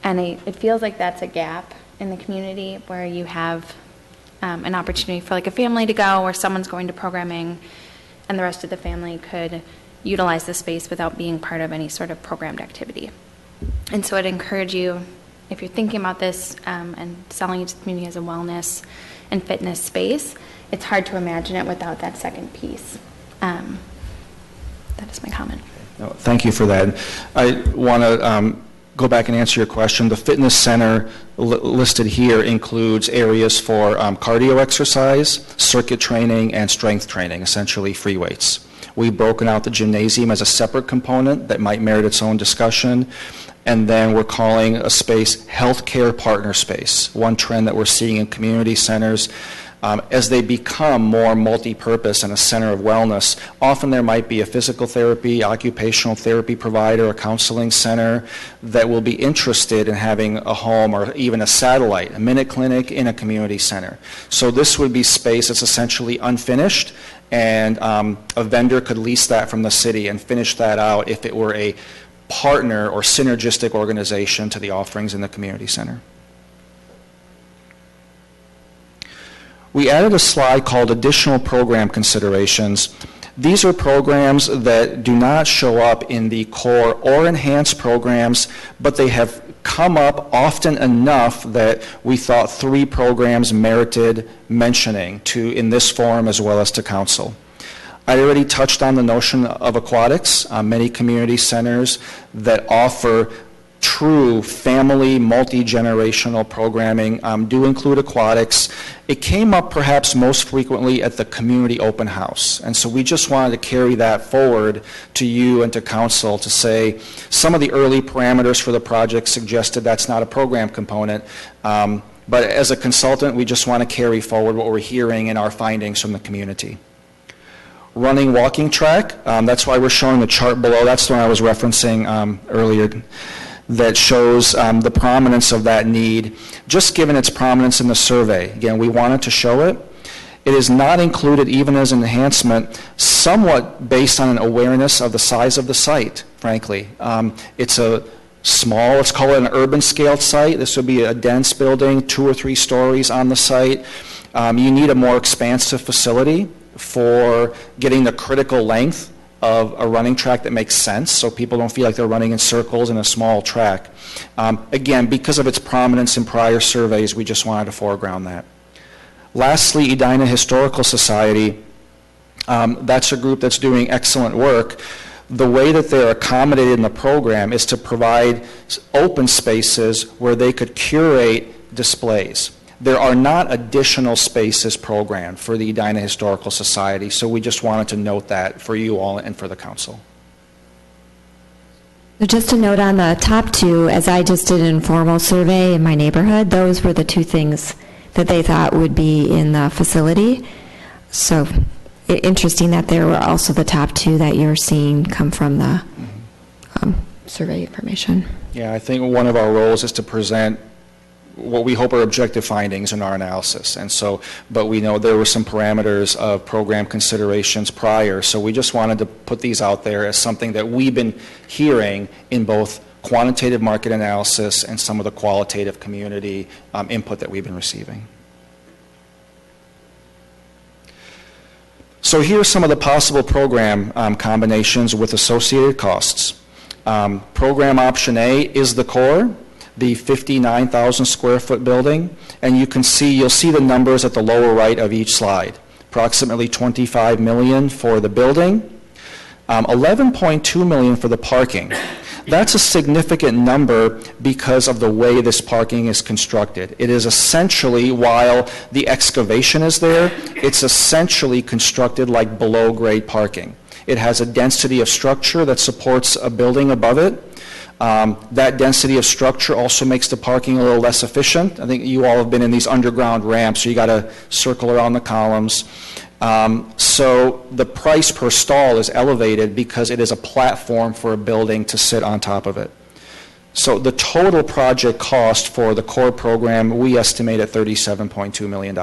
Speaker 7: And it feels like that's a gap in the community where you have an opportunity for like a family to go, or someone's going to programming, and the rest of the family could utilize the space without being part of any sort of programmed activity. And so I'd encourage you, if you're thinking about this and selling it to the community as a wellness and fitness space, it's hard to imagine it without that second piece. That is my comment.
Speaker 3: No, thank you for that. I want to go back and answer your question. The fitness center listed here includes areas for cardio exercise, circuit training, and strength training, essentially free weights. We've broken out the gymnasium as a separate component that might merit its own discussion. And then we're calling a space healthcare partner space, one trend that we're seeing in community centers. As they become more multi-purpose and a center of wellness, often there might be a physical therapy, occupational therapy provider, a counseling center that will be interested in having a home or even a satellite, a minute clinic in a community center. So this would be space that's essentially unfinished, and a vendor could lease that from the city and finish that out if it were a partner or synergistic organization to the offerings in the community center. We added a slide called Additional Program Considerations. These are programs that do not show up in the core or enhanced programs, but they have come up often enough that we thought 3 programs merited mentioning in this forum as well as to council. I already touched on the notion of aquatics. Many community centers that offer true family, multi-generational programming do include aquatics. It came up perhaps most frequently at the community open house. And so we just wanted to carry that forward to you and to council to say some of the early parameters for the project suggested that's not a program component. But as a consultant, we just want to carry forward what we're hearing in our findings from the community. Running walking track, that's why we're showing the chart below. That's the one I was referencing earlier, that shows the prominence of that need, just given its prominence in the survey. Again, we wanted to show it. It is not included even as an enhancement, somewhat based on an awareness of the size of the site, frankly. It's a small, let's call it an urban scaled site. This would be a dense building, 2 or 3 stories on the site. You need a more expansive facility for getting the critical length of a running track that makes sense, so people don't feel like they're running in circles in a small track. Again, because of its prominence in prior surveys, we just wanted to foreground that. Lastly, Edina Historical Society, that's a group that's doing excellent work. The way that they're accommodated in the program is to provide open spaces where they could curate displays. There are not additional spaces programmed for the Edina Historical Society, so we just wanted to note that for you all and for the council.
Speaker 8: Just a note on the top two, as I just did an informal survey in my neighborhood, those were the two things that they thought would be in the facility. So interesting that there were also the top two that you're seeing come from the survey information.
Speaker 3: Yeah, I think one of our roles is to present what we hope are objective findings in our analysis. And so, but we know there were some parameters of program considerations prior, so we just wanted to put these out there as something that we've been hearing in both quantitative market analysis and some of the qualitative community input that we've been receiving. So here are some of the possible program combinations with associated costs. Program option A is the core, the 59,000 square foot building, and you'll see the numbers at the lower right of each slide. Approximately $25 million for the building, $11.2 million for the parking. That's a significant number because of the way this parking is constructed. It is essentially, while the excavation is there, it's essentially constructed like below-grade parking. It has a density of structure that supports a building above it. That density of structure also makes the parking a little less efficient. I think you all have been in these underground ramps, so you got to circle around the columns. So the price per stall is elevated because it is a platform for a building to sit on top of it. So the total project cost for the core program, we estimate at $37.2 million.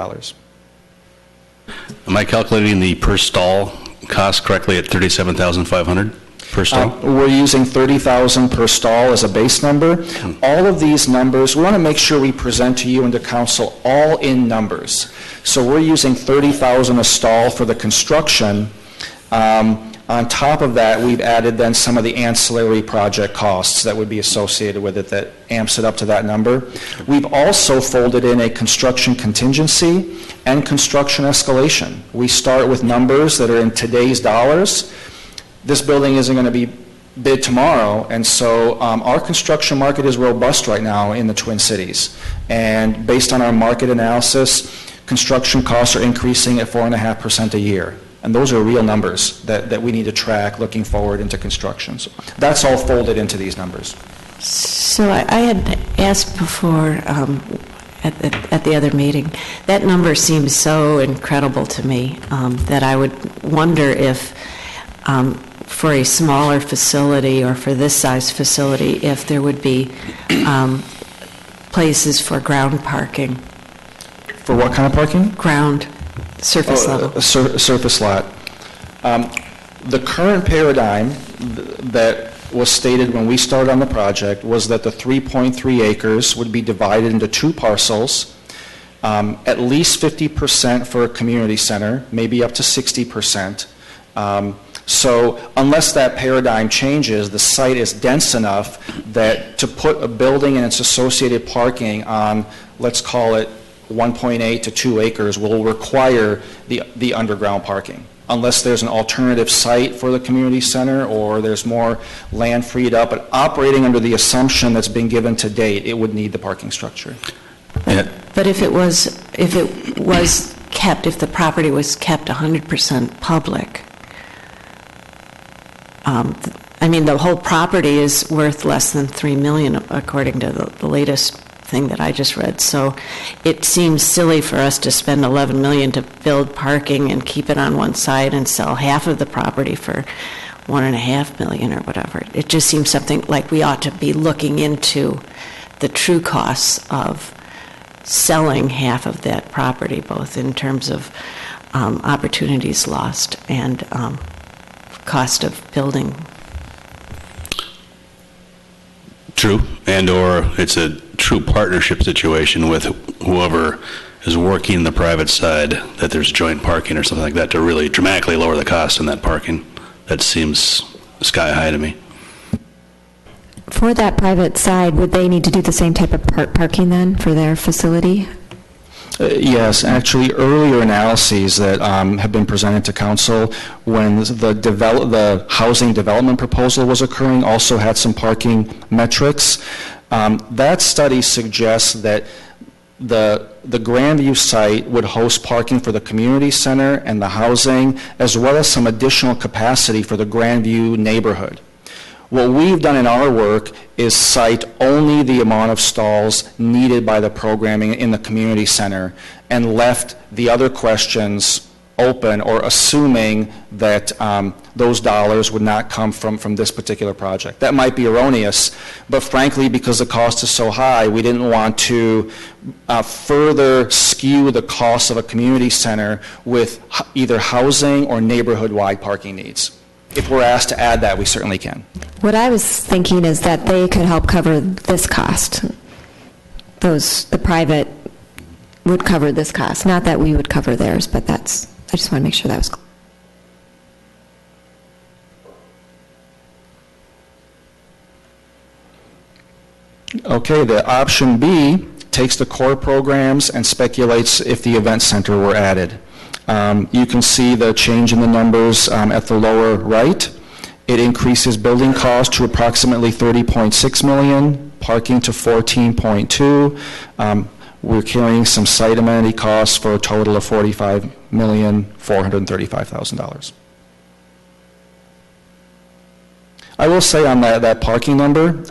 Speaker 1: Am I calculating the per stall cost correctly at $37,500 per stall?
Speaker 3: We're using $30,000 per stall as a base number. All of these numbers, we want to make sure we present to you and to council all in numbers. So we're using $30,000 a stall for the construction. On top of that, we've added then some of the ancillary project costs that would be associated with it that amps it up to that number. We've also folded in a construction contingency and construction escalation. We start with numbers that are in today's dollars. This building isn't going to be bid tomorrow, and so our construction market is robust right now in the Twin Cities. And based on our market analysis, construction costs are increasing at 4.5% a year. And those are real numbers that we need to track looking forward into construction. So that's all folded into these numbers.
Speaker 5: So I had asked before at the other meeting, that number seems so incredible to me that I would wonder if for a smaller facility or for this size facility, if there would be places for ground parking.
Speaker 3: For what kind of parking?
Speaker 5: Ground, surface level.
Speaker 3: Surface lot. The current paradigm that was stated when we started on the project was that the 3.3 acres would be divided into two parcels, at least 50% for a community center, maybe up to 60%. So unless that paradigm changes, the site is dense enough that to put a building and its associated parking on, let's call it 1.8 to 2 acres, will require the underground parking. Unless there's an alternative site for the community center or there's more land freed up, but operating under the assumption that's been given to date, it would need the parking structure.
Speaker 5: But if it was kept, if the property was kept 100% public, I mean, the whole property is worth less than $3 million, according to the latest thing that I just read. So it seems silly for us to spend $11 million to build parking and keep it on one side and sell half of the property for $1.5 million or whatever. It just seems something like we ought to be looking into the true costs of selling half of that property, both in terms of opportunities lost and cost of building.
Speaker 1: True, and or it's a true partnership situation with whoever is working the private side, that there's joint parking or something like that to really dramatically lower the cost in that parking. That seems sky high to me.
Speaker 8: For that private side, would they need to do the same type of parking then for their facility?
Speaker 3: Yes, actually, earlier analyses that have been presented to council when the housing development proposal was occurring also had some parking metrics. That study suggests that the Grandview site would host parking for the community center and the housing, as well as some additional capacity for the Grandview neighborhood. What we've done in our work is cite only the amount of stalls needed by the programming in the community center and left the other questions open, or assuming that those dollars would not come from this particular project. That might be erroneous, but frankly, because the cost is so high, we didn't want to further skew the cost of a community center with either housing or neighborhood-wide parking needs. If we're asked to add that, we certainly can.
Speaker 8: What I was thinking is that they could help cover this cost. The private would cover this cost. Not that we would cover theirs, but I just want to make sure that was clear.
Speaker 3: Okay, the option B takes the core programs and speculates if the event center were added. You can see the change in the numbers at the lower right. It increases building cost to approximately $30.6 million, parking to $14.2. We're carrying some site amenity costs for a total of $45,435,000. I will say on that parking number,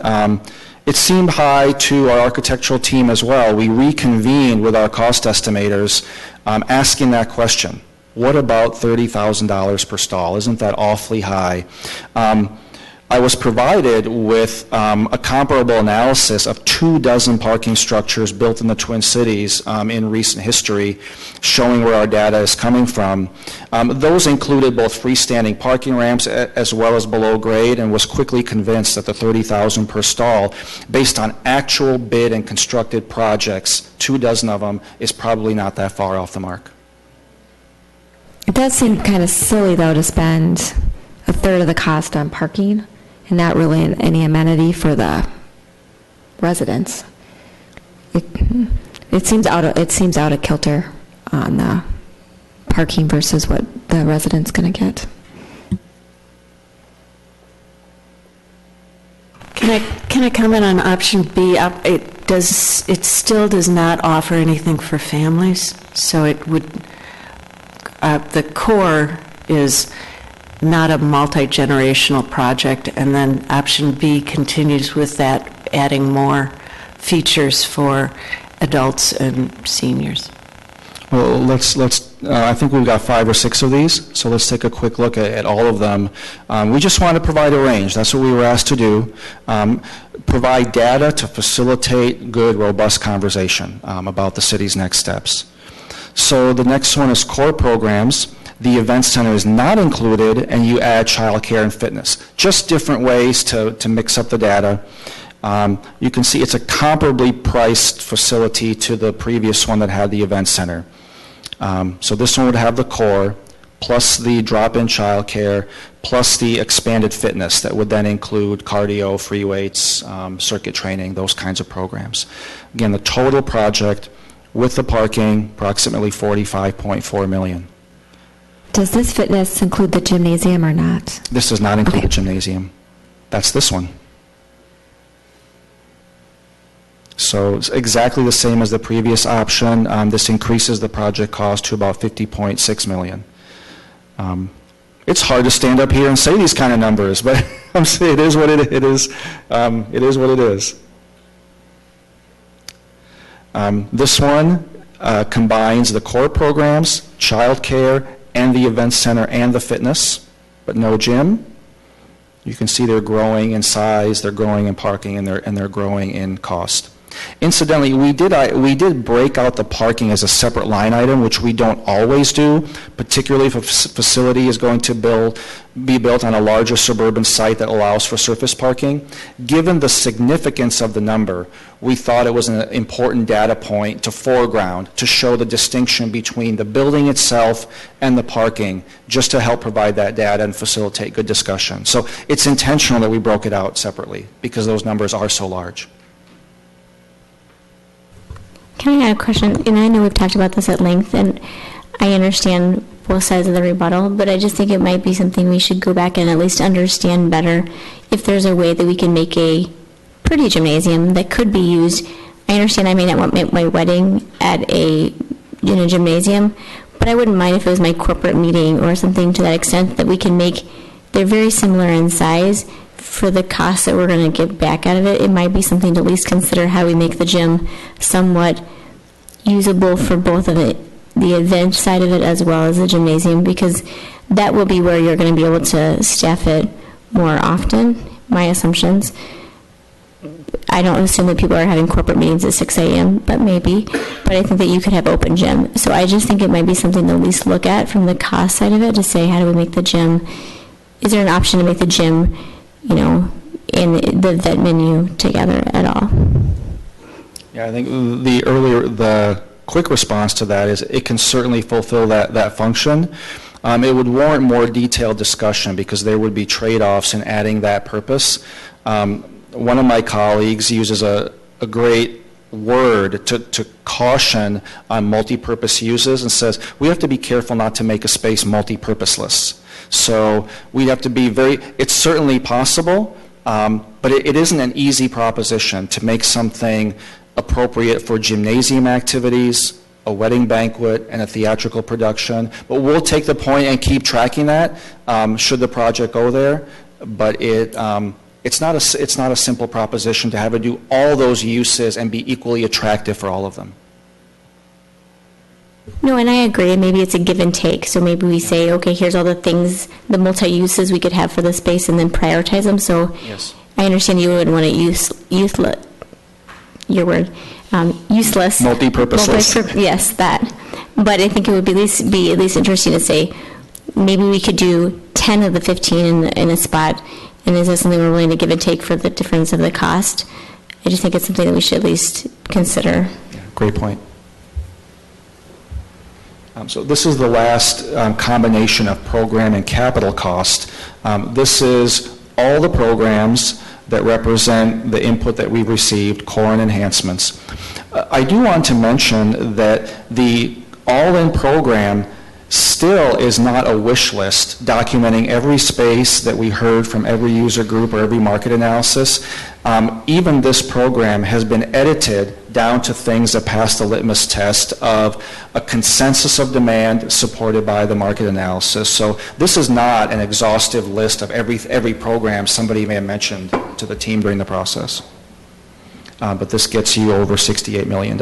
Speaker 3: it seemed high to our architectural team as well. We reconvened with our cost estimators asking that question. What about $30,000 per stall? Isn't that awfully high? I was provided with a comparable analysis of 24 parking structures built in the Twin Cities in recent history, showing where our data is coming from. Those included both freestanding parking ramps as well as below grade, and was quickly convinced that the $30,000 per stall, based on actual bid and constructed projects, 24 of them, is probably not that far off the mark.
Speaker 8: It does seem kind of silly, though, to spend a third of the cost on parking and not really any amenity for the residents. It seems out of kilter on the parking versus what the resident's going to get.
Speaker 5: Can I comment on option B? It still does not offer anything for families, so it would, the core is not a multi-generational project, and then option B continues with that, adding more features for adults and seniors.
Speaker 3: Well, I think we've got 5 or 6 of these, so let's take a quick look at all of them. We just want to provide a range. That's what we were asked to do. Provide data to facilitate good, robust conversation about the city's next steps. So the next one is core programs. The event center is not included, and you add childcare and fitness. Just different ways to mix up the data. You can see it's a comparably priced facility to the previous one that had the event center. So this one would have the core, plus the drop-in childcare, plus the expanded fitness that would then include cardio, free weights, circuit training, those kinds of programs. Again, the total project with the parking, approximately $45.4 million.
Speaker 8: Does this fitness include the gymnasium or not?
Speaker 3: This does not include the gymnasium. That's this one. So it's exactly the same as the previous option. This increases the project cost to about $50.6 million. It's hard to stand up here and say these kind of numbers, but I'm saying it is what it is. It is what it is. This one combines the core programs, childcare, and the event center and the fitness, but no gym. You can see they're growing in size, they're growing in parking, and they're growing in cost. Incidentally, we did break out the parking as a separate line item, which we don't always do, particularly if a facility is going to be built on a larger suburban site that allows for surface parking. Given the significance of the number, we thought it was an important data point to foreground to show the distinction between the building itself and the parking, just to help provide that data and facilitate good discussion. So it's intentional that we broke it out separately because those numbers are so large.
Speaker 11: Can I add a question? And I know we've talked about this at length, and I understand both sides of the rebuttal, but I just think it might be something we should go back and at least understand better if there's a way that we can make a pretty gymnasium that could be used. I understand I may not want my wedding at a gymnasium, but I wouldn't mind if it was my corporate meeting or something to that extent that we can make. They're very similar in size. For the cost that we're going to give back out of it, it might be something to at least consider how we make the gym somewhat usable for both of it, the event side of it as well as the gymnasium, because that will be where you're going to be able to staff it more often, my assumptions. I don't assume that people are having corporate meetings at 6 a.m., but maybe. But I think that you could have open gym. So I just think it might be something to at least look at from the cost side of it, to say, how do we make the gym, is there an option to make the gym, in the event menu together at all?
Speaker 3: Yeah, I think the quick response to that is it can certainly fulfill that function. It would warrant more detailed discussion because there would be trade-offs in adding that purpose. One of my colleagues uses a great word to caution on multi-purpose uses and says, we have to be careful not to make a space multi-purposeless. So we have to be it's certainly possible, but it isn't an easy proposition to make something appropriate for gymnasium activities, a wedding banquet, and a theatrical production. But we'll take the point and keep tracking that should the project go there. But it's not a simple proposition to have it do all those uses and be equally attractive for all of them.
Speaker 11: No, and I agree. Maybe it's a give and take. So maybe we say, okay, here's all the things, the multi-uses we could have for the space, and then prioritize them. So
Speaker 3: yes.
Speaker 11: I understand you would want it useless.
Speaker 3: Multi-purposeless.
Speaker 11: Yes, that. But I think it would be at least interesting to say, maybe we could do 10 of the 15 in a spot, and is that something we're willing to give and take for the difference of the cost? I just think it's something that we should at least consider.
Speaker 3: Yeah, great point. So this is the last combination of program and capital cost. This is all the programs that represent the input that we've received, core and enhancements. I do want to mention that the all-in program still is not a wish list documenting every space that we heard from every user group or every market analysis. Even this program has been edited down to things that pass the litmus test of a consensus of demand supported by the market analysis. So this is not an exhaustive list of every program somebody may have mentioned to the team during the process. But this gets you over $68 million.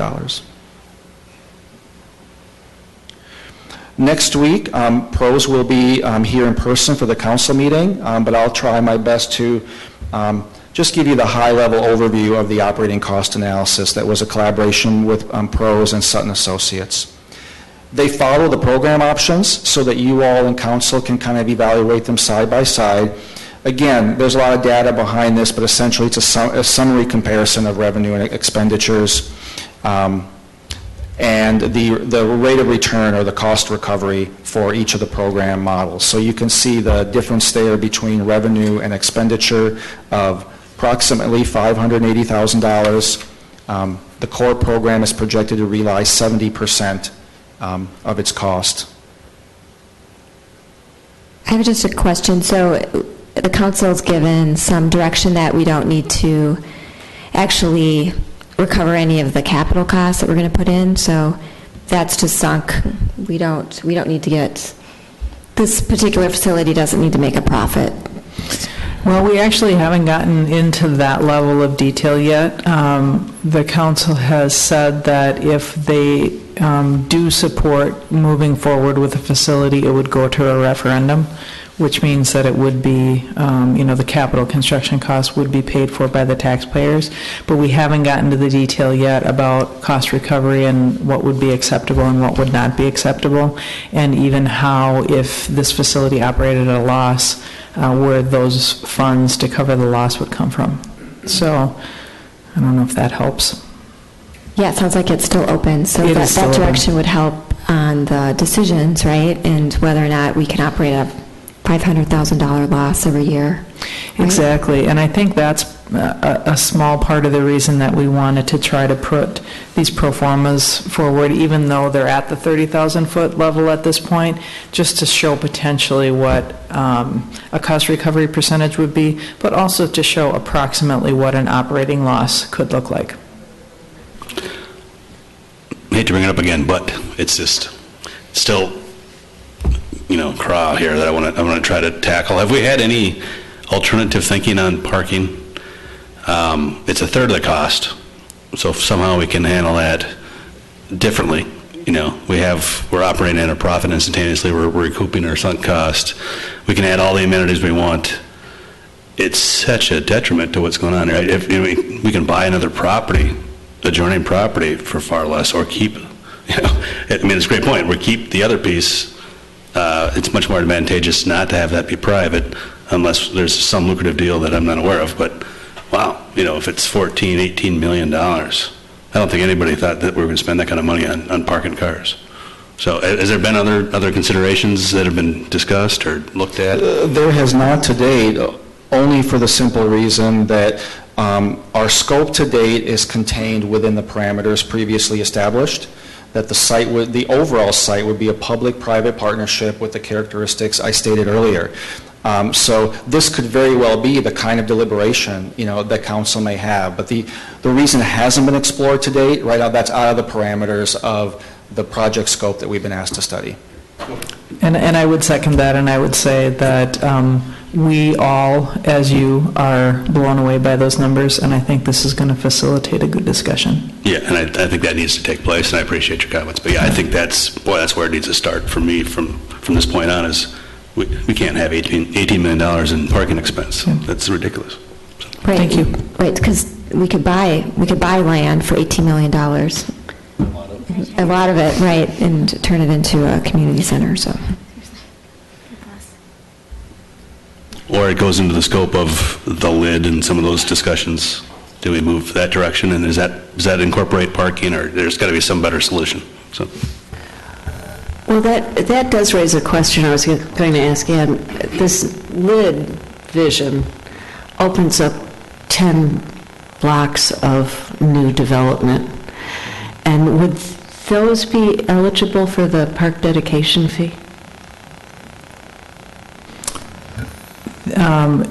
Speaker 3: Next week, pros will be here in person for the council meeting, but I'll try my best to just give you the high-level overview of the operating cost analysis that was a collaboration with pros and Sutton Associates. They follow the program options so that you all in council can kind of evaluate them side by side. Again, there's a lot of data behind this, but essentially it's a summary comparison of revenue and expenditures. And the rate of return or the cost recovery for each of the program models. So you can see the difference there between revenue and expenditure of approximately $580,000. The core program is projected to realize 70% of its cost.
Speaker 8: I have just a question. So the council's given some direction that we don't need to actually recover any of the capital costs that we're going to put in, so that's just sunk. We don't need to get, this particular facility doesn't need to make a profit.
Speaker 6: Well, we actually haven't gotten into that level of detail yet. The council has said that if they do support moving forward with the facility, it would go to a referendum, which means that it would be, the capital construction costs would be paid for by the taxpayers. But we haven't gotten to the detail yet about cost recovery and what would be acceptable and what would not be acceptable, and even how, if this facility operated at a loss, where those funds to cover the loss would come from. So I don't know if that helps.
Speaker 8: Yeah, it sounds like it's still open, so that direction would help on the decisions, right? And whether or not we can operate a $500,000 loss every year. Right?
Speaker 6: Exactly, and I think that's a small part of the reason that we wanted to try to put these pro formas forward, even though they're at the 30,000-foot level at this point, just to show potentially what a cost recovery percentage would be, but also to show approximately what an operating loss could look like.
Speaker 1: I hate to bring it up again, but it's just still, craw here that I want to try to tackle. Have we had any alternative thinking on parking? It's a third of the cost, so if somehow we can handle that differently. We're operating at a profit instantaneously. We're recouping our sunk cost. We can add all the amenities we want. It's such a detriment to what's going on there. If we can buy another property, adjoining property, for far less, or keep. It's a great point. We keep the other piece. It's much more advantageous not to have that be private, unless there's some lucrative deal that I'm not aware of. But wow, if it's $14, $18 million, I don't think anybody thought that we were going to spend that kind of money on parking cars. So has there been other considerations that have been discussed or looked at?
Speaker 3: There has not to date, only for the simple reason that our scope to date is contained within the parameters previously established, that the overall site would be a public-private partnership with the characteristics I stated earlier. So this could very well be the kind of deliberation, that council may have. But the reason it hasn't been explored to date, right now, that's out of the parameters of the project scope that we've been asked to study.
Speaker 6: And I would second that, and I would say that we all, as you, are blown away by those numbers, and I think this is going to facilitate a good discussion.
Speaker 1: Yeah, and I think that needs to take place, and I appreciate your comments. But yeah, I think that's where it needs to start for me from this point on is we can't have $18 million in parking expense. Yeah. That's ridiculous. So.
Speaker 8: Right.
Speaker 6: Thank you.
Speaker 8: Right, because we could buy land for $18 million. A lot of it, right, and turn it into a community center, so.
Speaker 1: Or it goes into the scope of the lid and some of those discussions. Do we move that direction, and does that incorporate parking, or there's got to be some better solution? So.
Speaker 5: Well, that does raise a question I was going to ask Ann. This lid vision opens up 10 blocks of new development, and would those be eligible for the park dedication fee?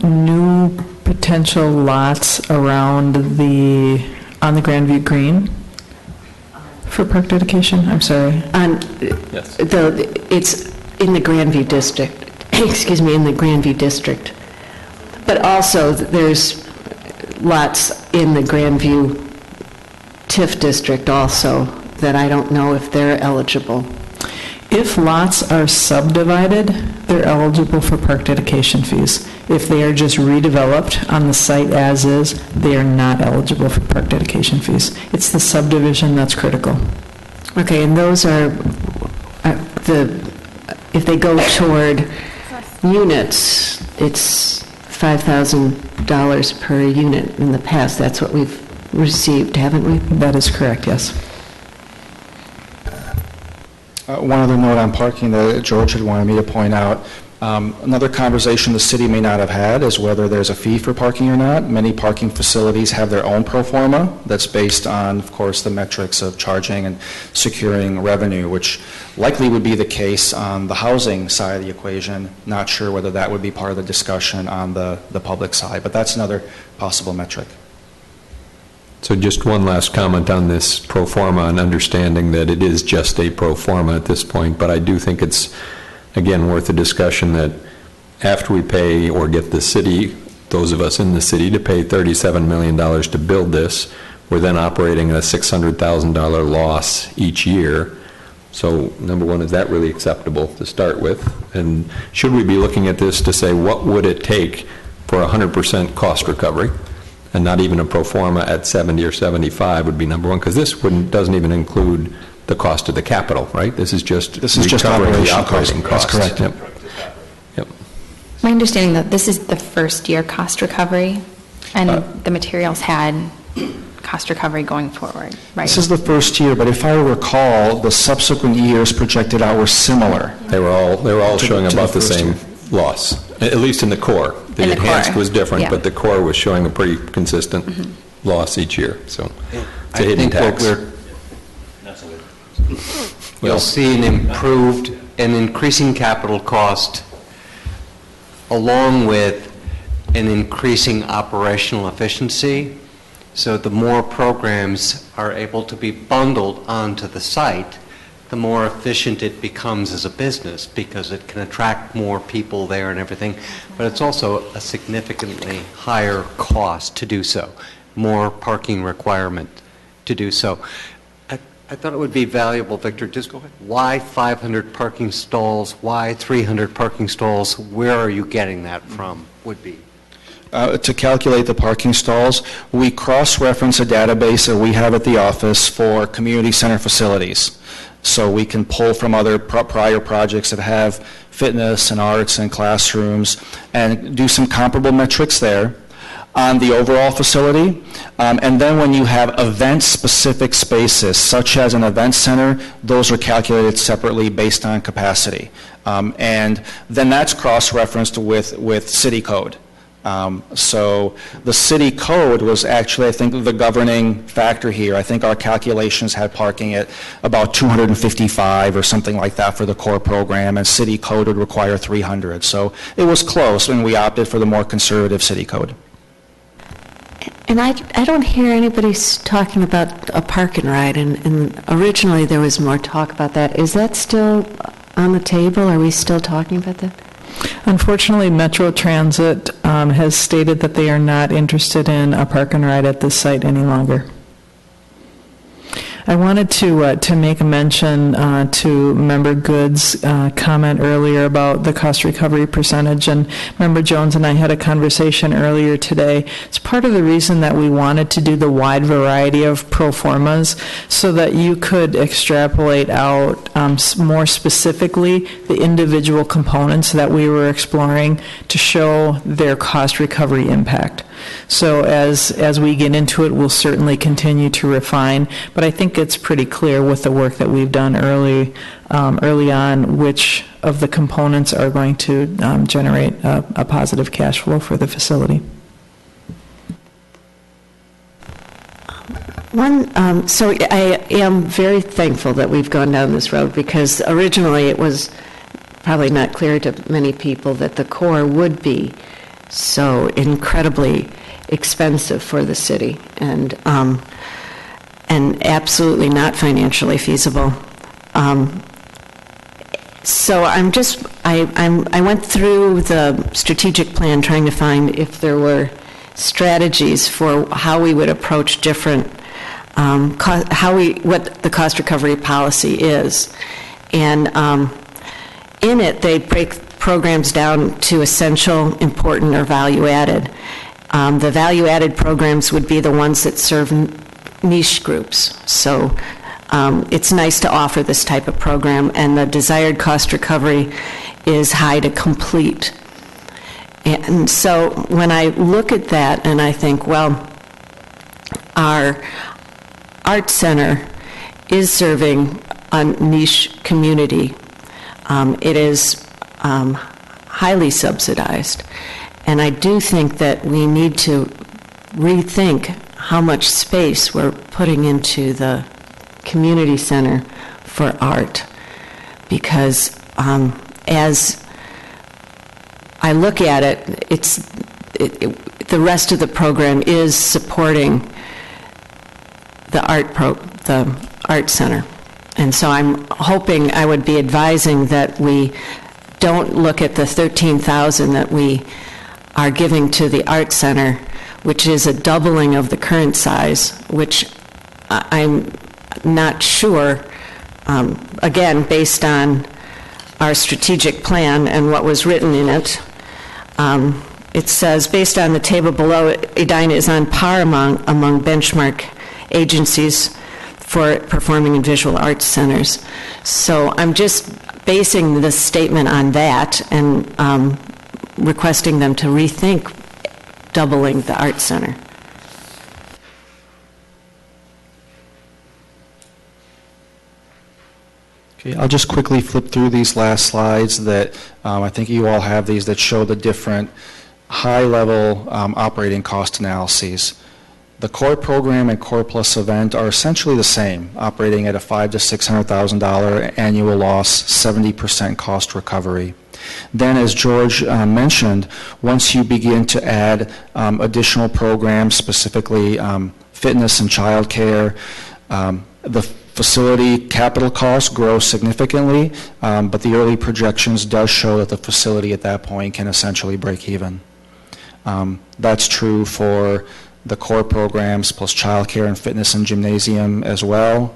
Speaker 6: New potential lots around on the Grandview Green for park dedication? I'm sorry.
Speaker 4: Yes.
Speaker 5: It's in the Grandview district, excuse me, in the Grandview district. But also there's lots in the Grandview TIF district also that I don't know if they're eligible.
Speaker 6: If lots are subdivided, they're eligible for park dedication fees. If they are just redeveloped on the site as is, they are not eligible for park dedication fees. It's the subdivision that's critical.
Speaker 5: Okay, and those are if they go toward units, it's $5,000 per unit in the past. That's what we've received, haven't we?
Speaker 6: That is correct, yes.
Speaker 3: One other note on parking that George had wanted me to point out. Another conversation the city may not have had is whether there's a fee for parking or not. Many parking facilities have their own pro forma that's based on, of course, the metrics of charging and securing revenue, which likely would be the case on the housing side of the equation. Not sure whether that would be part of the discussion on the public side, but that's another possible metric.
Speaker 4: So just one last comment on this pro forma and understanding that it is just a pro forma at this point, but I do think it's, again, worth a discussion that after we pay or get the city, those of us in the city, to pay $37 million to build this, we're then operating at a $600,000 loss each year. So number one, is that really acceptable to start with? And should we be looking at this to say, what would it take for 100% cost recovery? And not even a pro forma at 70 or 75 would be number one, because this doesn't even include the cost of the capital, right? This is just recovering the operating cost.
Speaker 3: That's correct.
Speaker 4: Yep.
Speaker 7: My understanding that this is the first year cost recovery, and the materials had cost recovery going forward, right?
Speaker 3: This is the first year, but if I recall, the subsequent years projected out were similar.
Speaker 4: They were all showing about the same loss. at least in the core. The
Speaker 5: In the
Speaker 4: enhanced
Speaker 5: core,
Speaker 4: was different,
Speaker 5: yeah.
Speaker 4: but the core was showing a pretty consistent loss each year, so it's a hidden tax.
Speaker 9: You'll see an increasing capital cost along with an increasing operational efficiency. So the more programs are able to be bundled onto the site, the more efficient it becomes as a business because it can attract more people there and everything. But it's also a significantly higher cost to do so, more parking requirement to do so. I thought it would be valuable, Victor, just go ahead. Why 500 parking stalls? Why 300 parking stalls? Where are you getting that from, would be?
Speaker 3: To calculate the parking stalls, we cross-reference a database that we have at the office for community center facilities. So we can pull from other prior projects that have fitness and arts and classrooms and do some comparable metrics there on the overall facility. And then when you have event-specific spaces, such as an event center, those are calculated separately based on capacity. And then that's cross-referenced with city code. So the city code was actually, I think, the governing factor here. I think our calculations had parking at about 255 or something like that for the core program, and city code would require 300. So it was close, and we opted for the more conservative city code.
Speaker 5: And I don't hear anybody talking about a park and ride, and originally there was more talk about that. Is that still on the table? Are we still talking about that?
Speaker 6: Unfortunately, Metro Transit has stated that they are not interested in a park and ride at this site any longer. I wanted to make a mention to Member Good's comment earlier about the cost recovery percentage, and Member Jones and I had a conversation earlier today. It's part of the reason that we wanted to do the wide variety of pro formas so that you could extrapolate out more specifically the individual components that we were exploring to show their cost recovery impact. So as we get into it, we'll certainly continue to refine, but I think it's pretty clear with the work that we've done early on which of the components are going to generate a positive cash flow for the facility.
Speaker 5: So I am very thankful that we've gone down this road, because originally it was probably not clear to many people that the core would be so incredibly expensive for the city and absolutely not financially feasible. So I went through the strategic plan trying to find if there were strategies for how we would approach different, what the cost recovery policy is. And in it, they break programs down to essential, important, or value-added. The value-added programs would be the ones that serve niche groups. So it's nice to offer this type of program, and the desired cost recovery is high to complete. And so when I look at that and I think, well, our art center is serving a niche community. It is highly subsidized. And I do think that we need to rethink how much space we're putting into the community center for art. Because as I look at it, the rest of the program is supporting the art center. And so I'm hoping, I would be advising that we don't look at the $13,000 that we are giving to the art center, which is a doubling of the current size, which I'm not sure, again, based on our strategic plan and what was written in it. It says, based on the table below, Edina is on par among benchmark agencies for performing in visual arts centers. So I'm just basing this statement on that and requesting them to rethink doubling the art center.
Speaker 3: Okay, I'll just quickly flip through these last slides that I think you all have these that show the different high-level operating cost analyses. The core program and core plus event are essentially the same, operating at a $500,000 to $600,000 annual loss, 70% cost recovery. Then, as George mentioned, once you begin to add additional programs, specifically fitness and childcare, the facility capital costs grow significantly, but the early projections does show that the facility at that point can essentially break even. That's true for the core programs plus childcare and fitness and gymnasium as well.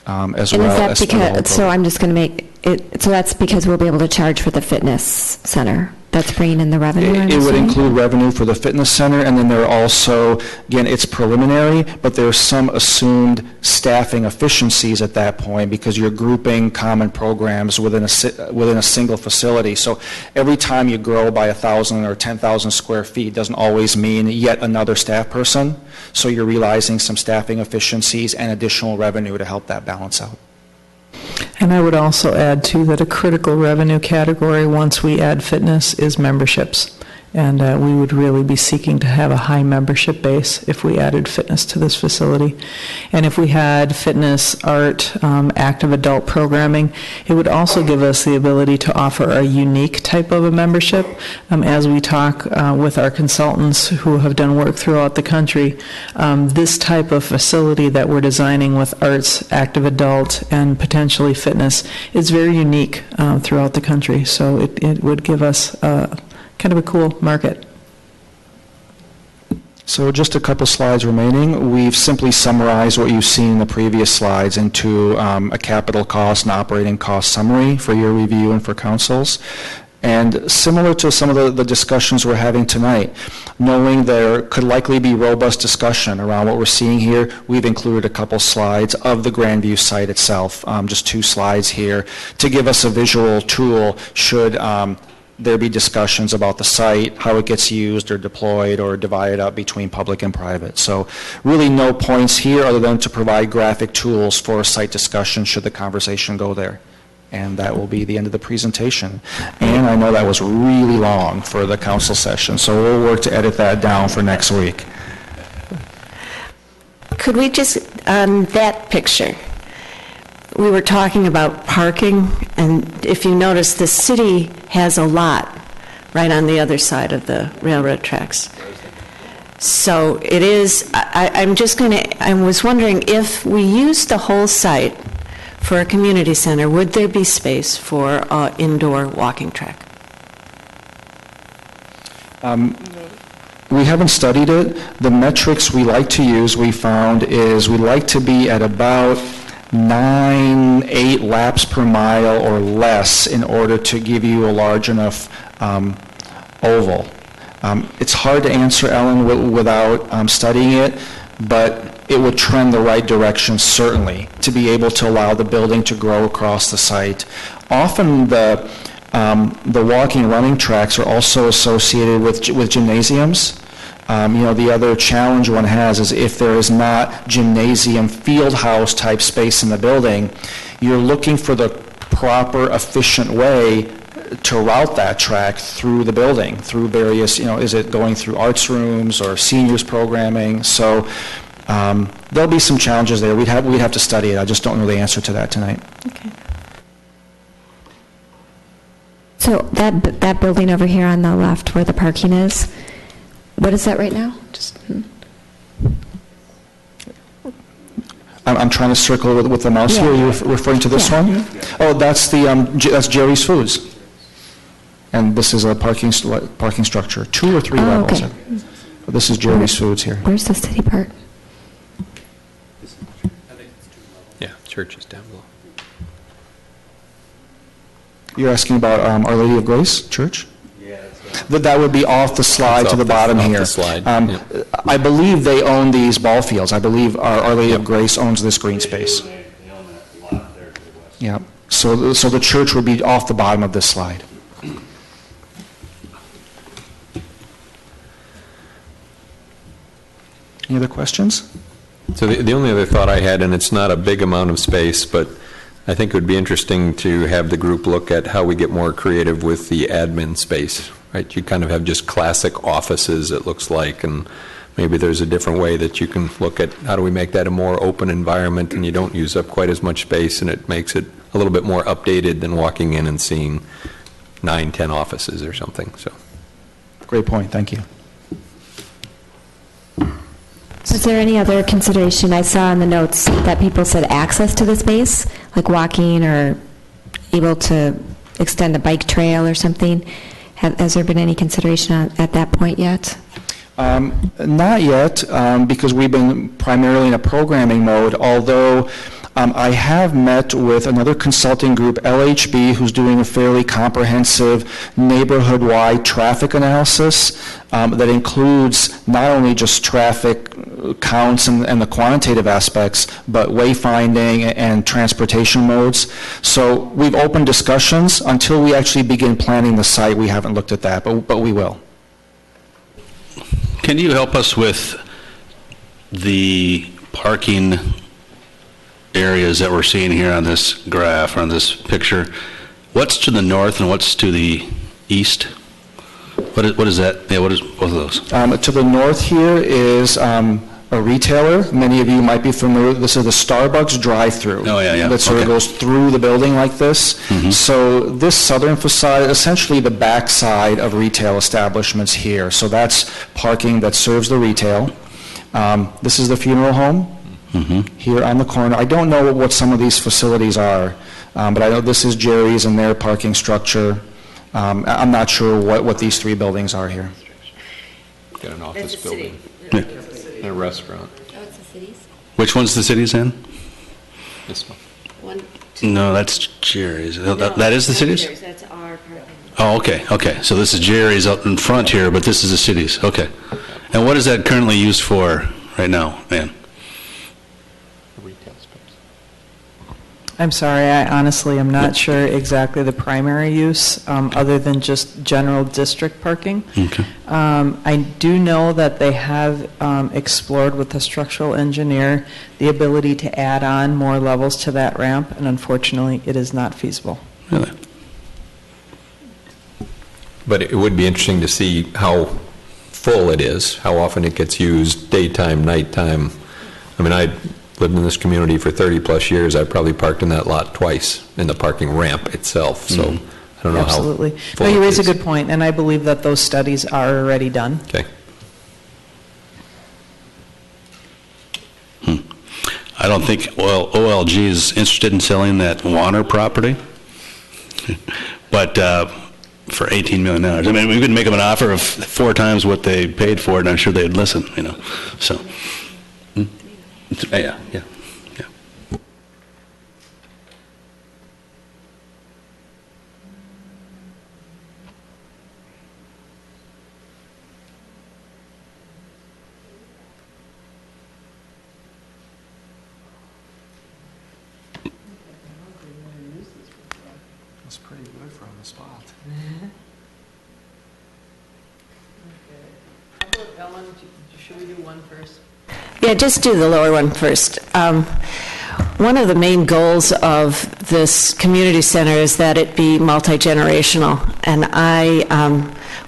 Speaker 8: And is that because, so I'm just going to make it, so that's because we'll be able to charge for the fitness center. That's bringing in the revenue, I'm
Speaker 3: It would
Speaker 8: assuming?
Speaker 3: include revenue for the fitness center, and then there are also, again, it's preliminary, but there's some assumed staffing efficiencies at that point because you're grouping common programs within a single facility. So every time you grow by 1,000 or 10,000 square feet doesn't always mean yet another staff person. So you're realizing some staffing efficiencies and additional revenue to help that balance out.
Speaker 6: And I would also add, too, that a critical revenue category, once we add fitness, is memberships. And we would really be seeking to have a high membership base if we added fitness to this facility. And if we had fitness, art, active adult programming, it would also give us the ability to offer a unique type of a membership. As we talk with our consultants who have done work throughout the country, this type of facility that we're designing with arts, active adult, and potentially fitness is very unique throughout the country. So it would give us kind of a cool market.
Speaker 3: So just a couple slides remaining. We've simply summarized what you've seen in the previous slides into a capital cost and operating cost summary for your review and for councils. And similar to some of the discussions we're having tonight, knowing there could likely be robust discussion around what we're seeing here, we've included a couple slides of the Grandview site itself, just 2 slides here, to give us a visual tool should there be discussions about the site, how it gets used or deployed or divided up between public and private. So really no points here other than to provide graphic tools for a site discussion should the conversation go there. And that will be the end of the presentation. And I know that was really long for the council session, so we'll work to edit that down for next week.
Speaker 5: Could we just, on that picture, we were talking about parking, and if you notice, the city has a lot right on the other side of the railroad tracks. So it is, I was wondering if we used the whole site for a community center, would there be space for an indoor walking track?
Speaker 3: We haven't studied it. The metrics we like to use, we found, is we like to be at about 9-8 laps per mile or less in order to give you a large enough oval. It's hard to answer, Ellen, without studying it, but it would trend the right direction, certainly, to be able to allow the building to grow across the site. Often the walking and running tracks are also associated with gymnasiums. The other challenge one has is if there is not gymnasium field house type space in the building, you're looking for the proper, efficient way to route that track through the building, through various, is it going through arts rooms or seniors programming? So there'll be some challenges there. We'd have to study it. I just don't know the answer to that tonight.
Speaker 5: Okay.
Speaker 8: So that building over here on the left where the parking is, what is that right now?
Speaker 3: I'm trying to circle with the mouse here. Are you referring to this one? Oh, that's that's Jerry's Foods. And this is a parking structure, 2 or 3 levels.
Speaker 8: Okay.
Speaker 3: This is Jerry's Foods here.
Speaker 8: Where's the city part?
Speaker 4: Yeah, church is down below.
Speaker 3: You're asking about Our Lady of Grace Church? Yeah. That would be off the slide to the bottom here.
Speaker 4: Off the slide.
Speaker 3: I believe they own these ball fields. I believe Our Lady of Grace owns this green space. Yeah. So the church would be off the bottom of this slide. Any other questions?
Speaker 4: So the only other thought I had, and it's not a big amount of space, but I think it would be interesting to have the group look at how we get more creative with the admin space, right? You kind of have just classic offices, it looks like, and maybe there's a different way that you can look at how do we make that a more open environment and you don't use up quite as much space and it makes it a little bit more updated than walking in and seeing 9, 10 offices or something, so.
Speaker 3: Great point, thank you.
Speaker 8: Was there any other consideration? I saw in the notes that people said access to the space, like walking or able to extend a bike trail or something. Has there been any consideration at that point yet?
Speaker 3: Not yet, because we've been primarily in a programming mode, although I have met with another consulting group, LHB, who's doing a fairly comprehensive neighborhood-wide traffic analysis that includes not only just traffic counts and the quantitative aspects, but wayfinding and transportation modes. So we've opened discussions. Until we actually begin planning the site, we haven't looked at that, but we will.
Speaker 1: Can you help us with the parking areas that we're seeing here on this graph, on this picture? What's to the north and what's to the east? What is that? Yeah, what is both of those?
Speaker 3: To the north here is a retailer. Many of you might be familiar. This is the Starbucks drive-through.
Speaker 1: Oh, yeah.
Speaker 3: That sort of
Speaker 1: Okay.
Speaker 3: goes through the building like this. So this southern facade, essentially the backside of retail establishments here. So that's parking that serves the retail. This is the funeral home here on the corner. I don't know what some of these facilities are, but I know this is Jerry's and their parking structure. I'm not sure what these three buildings are here.
Speaker 4: Got an office building.
Speaker 1: Yeah.
Speaker 4: And a restaurant.
Speaker 11: Oh, it's the cities?
Speaker 1: Which one's the city's in?
Speaker 4: This one.
Speaker 11: One,
Speaker 1: No, that's Jerry's. That is the city's?
Speaker 11: That's our parking.
Speaker 1: Oh, okay. So this is Jerry's up in front here, but this is the city's. Okay. And what is that currently used for right now, Ann?
Speaker 4: Retail space.
Speaker 6: I'm sorry, I honestly am not sure exactly the primary use, other than just general district parking.
Speaker 1: Okay.
Speaker 6: I do know that they have explored with the structural engineer the ability to add on more levels to that ramp, and unfortunately, it is not feasible.
Speaker 1: Really?
Speaker 4: But it would be interesting to see how full it is, how often it gets used, daytime, nighttime. I mean, I lived in this community for 30-plus years. I probably parked in that lot twice, in the parking ramp itself, so I don't know how
Speaker 6: Absolutely.
Speaker 4: full
Speaker 6: No, you
Speaker 4: it
Speaker 6: raise a
Speaker 4: is.
Speaker 6: good point, and I believe that those studies are already done.
Speaker 4: Okay.
Speaker 1: I don't think OLG is interested in selling that Warner property, but for $18 million. I mean, we could make them an offer of 4 times what they paid for it, and I'm sure they'd listen, so. Yeah.
Speaker 3: That's pretty good for on the spot.
Speaker 6: Ellen, should we do one first?
Speaker 5: Yeah, just do the lower one first. One of the main goals of this community center is that it be multi-generational, and I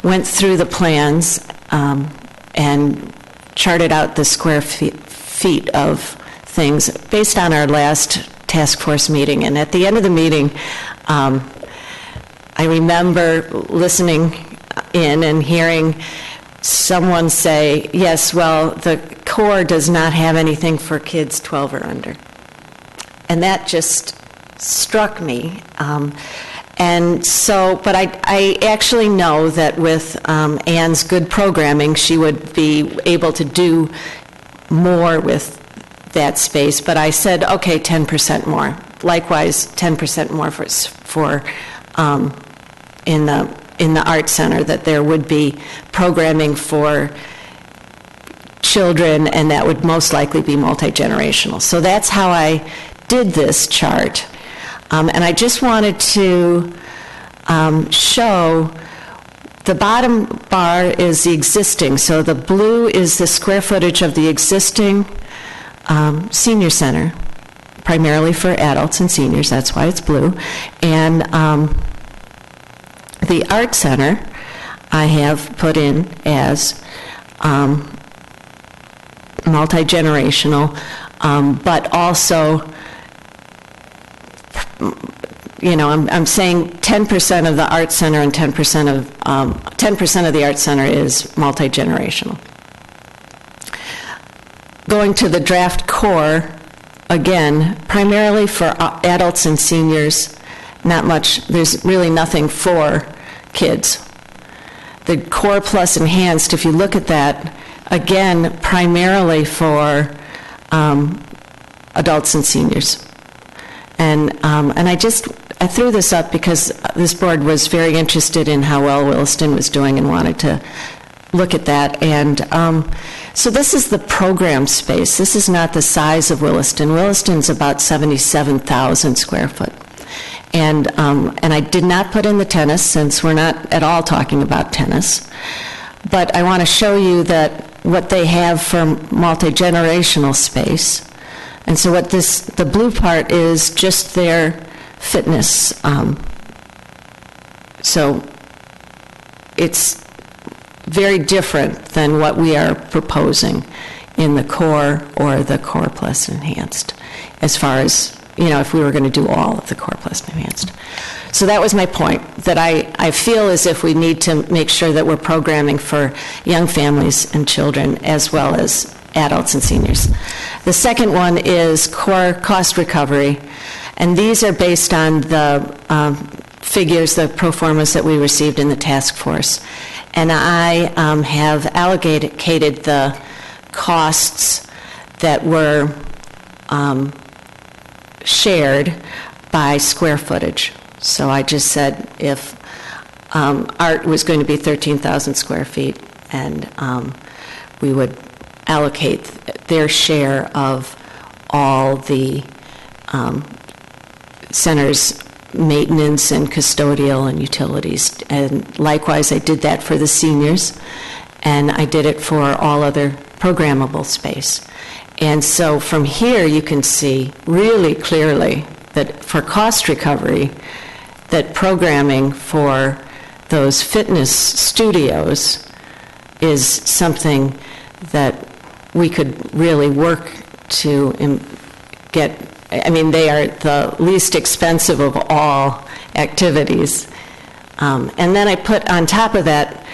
Speaker 5: went through the plans and charted out the square feet of things based on our last task force meeting. And at the end of the meeting, I remember listening in and hearing someone say, yes, well, the core does not have anything for kids 12 or under. And that just struck me. And so, but I actually know that with Ann's good programming, she would be able to do more with that space. But I said, okay, 10% more. Likewise, 10% more for in the art center, that there would be programming for children, and that would most likely be multi-generational. So that's how I did this chart. And I just wanted to show the bottom bar is the existing. So the blue is the square footage of the existing senior center. primarily for adults and seniors, that's why it's blue. And the Art Center, I have put in as multi-generational, but also, you know, I'm saying 10% of the Art Center and 10% of the Art Center is multi-generational. Going to the draft core, again, primarily for adults and seniors, not much, there's really nothing for kids. The core plus enhanced, if you look at that, again, primarily for adults and seniors. And I threw this up because this board was very interested in how well Williston was doing and wanted to look at that. And so this is the program space. This is not the size of Williston. Williston's about 77,000 square foot. And I did not put in the tennis, since we're not at all talking about tennis. But I want to show you that what they have for multi-generational space. And so what the blue part is just their fitness. So it's very different than what we are proposing in the core or the core plus enhanced, as far as, you know, if we were going to do all of the core plus enhanced. So that was my point, that I feel as if we need to make sure that we're programming for young families and children as well as adults and seniors. The second one is core cost recovery, and these are based on the figures, the pro formas that we received in the task force. And I have allocated the costs that were shared by square footage. So I just said if art was going to be 13,000 square feet, and we would allocate their share of all the center's maintenance and custodial and utilities. And likewise, I did that for the seniors, and I did it for all other programmable space. And so from here, you can see really clearly that for cost recovery, that programming for those fitness studios is something that we could really work to get. I mean, they are the least expensive of all activities. And then I put on top of that,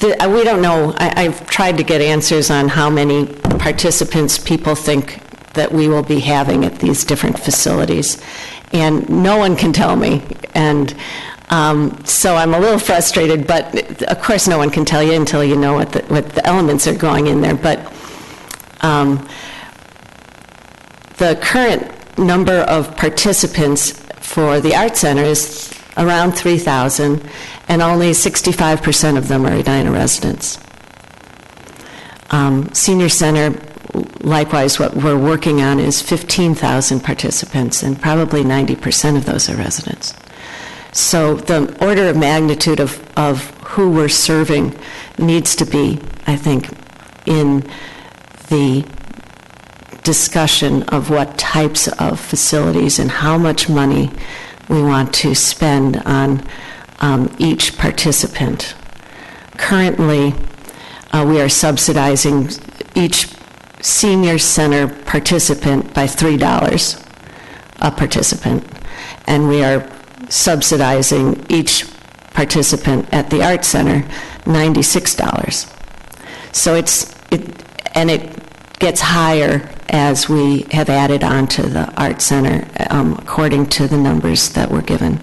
Speaker 5: we don't know, I've tried to get answers on how many participants people think that we will be having at these different facilities. And no one can tell me. And so I'm a little frustrated, but of course no one can tell you until you know what the elements are going in there. But the current number of participants for the Art Center is around 3,000, and only 65% of them are Edina residents. Senior Center, likewise, what we're working on is 15,000 participants, and probably 90% of those are residents. So the order of magnitude of who we're serving needs to be, I think, in the discussion of what types of facilities and how much money we want to spend on each participant. Currently, we are subsidizing each senior center participant by $3 a participant, and we are subsidizing each participant at the Art Center $96. So it gets higher as we have added on to the Art Center, according to the numbers that were given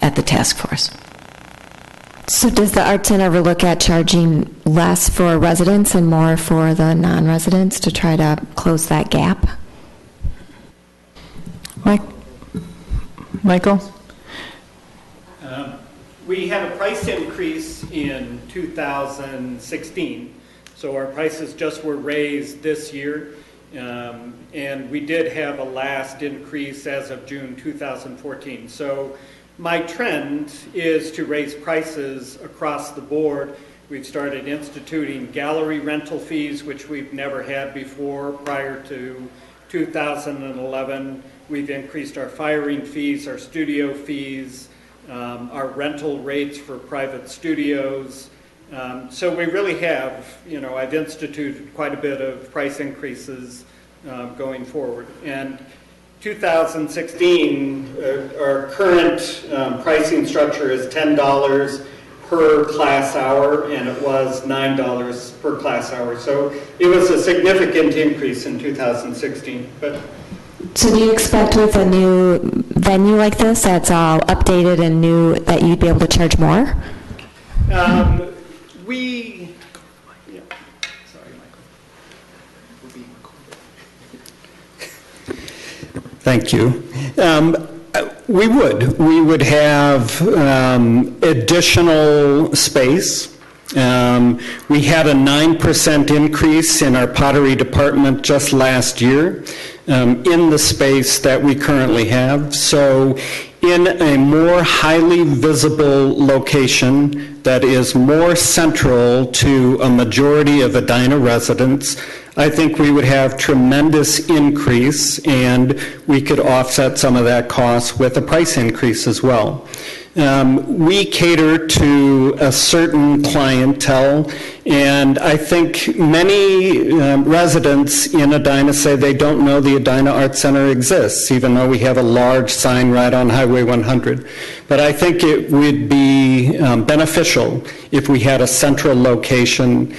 Speaker 5: at the task force.
Speaker 8: So does the Art Center ever look at charging less for residents and more for the non-residents to try to close that gap?
Speaker 6: Michael?
Speaker 12: We had a price increase in 2016, so our prices just were raised this year. And we did have a last increase as of June 2014. So my trend is to raise prices across the board. We've started instituting gallery rental fees, which we've never had before prior to 2011, we've increased our firing fees, our studio fees, our rental rates for private studios. So we really have, I've instituted quite a bit of price increases going forward. And 2016, our current pricing structure is $10 per class hour, and it was $9 per class hour. So it was a significant increase in 2016. But
Speaker 8: So do you expect with a new venue like this that's all updated and new that you'd be able to charge more?
Speaker 13: Thank you. We would have additional space. We had a 9% increase in our pottery department just last year in the space that we currently have. So in a more highly visible location that is more central to a majority of Edina residents, I think we would have tremendous increase, and we could offset some of that cost with a price increase as well. We cater to a certain clientele, and I think many residents in Edina say they don't know the Edina Art Center exists, even though we have a large sign right on Highway 100. But I think it would be beneficial if we had a central location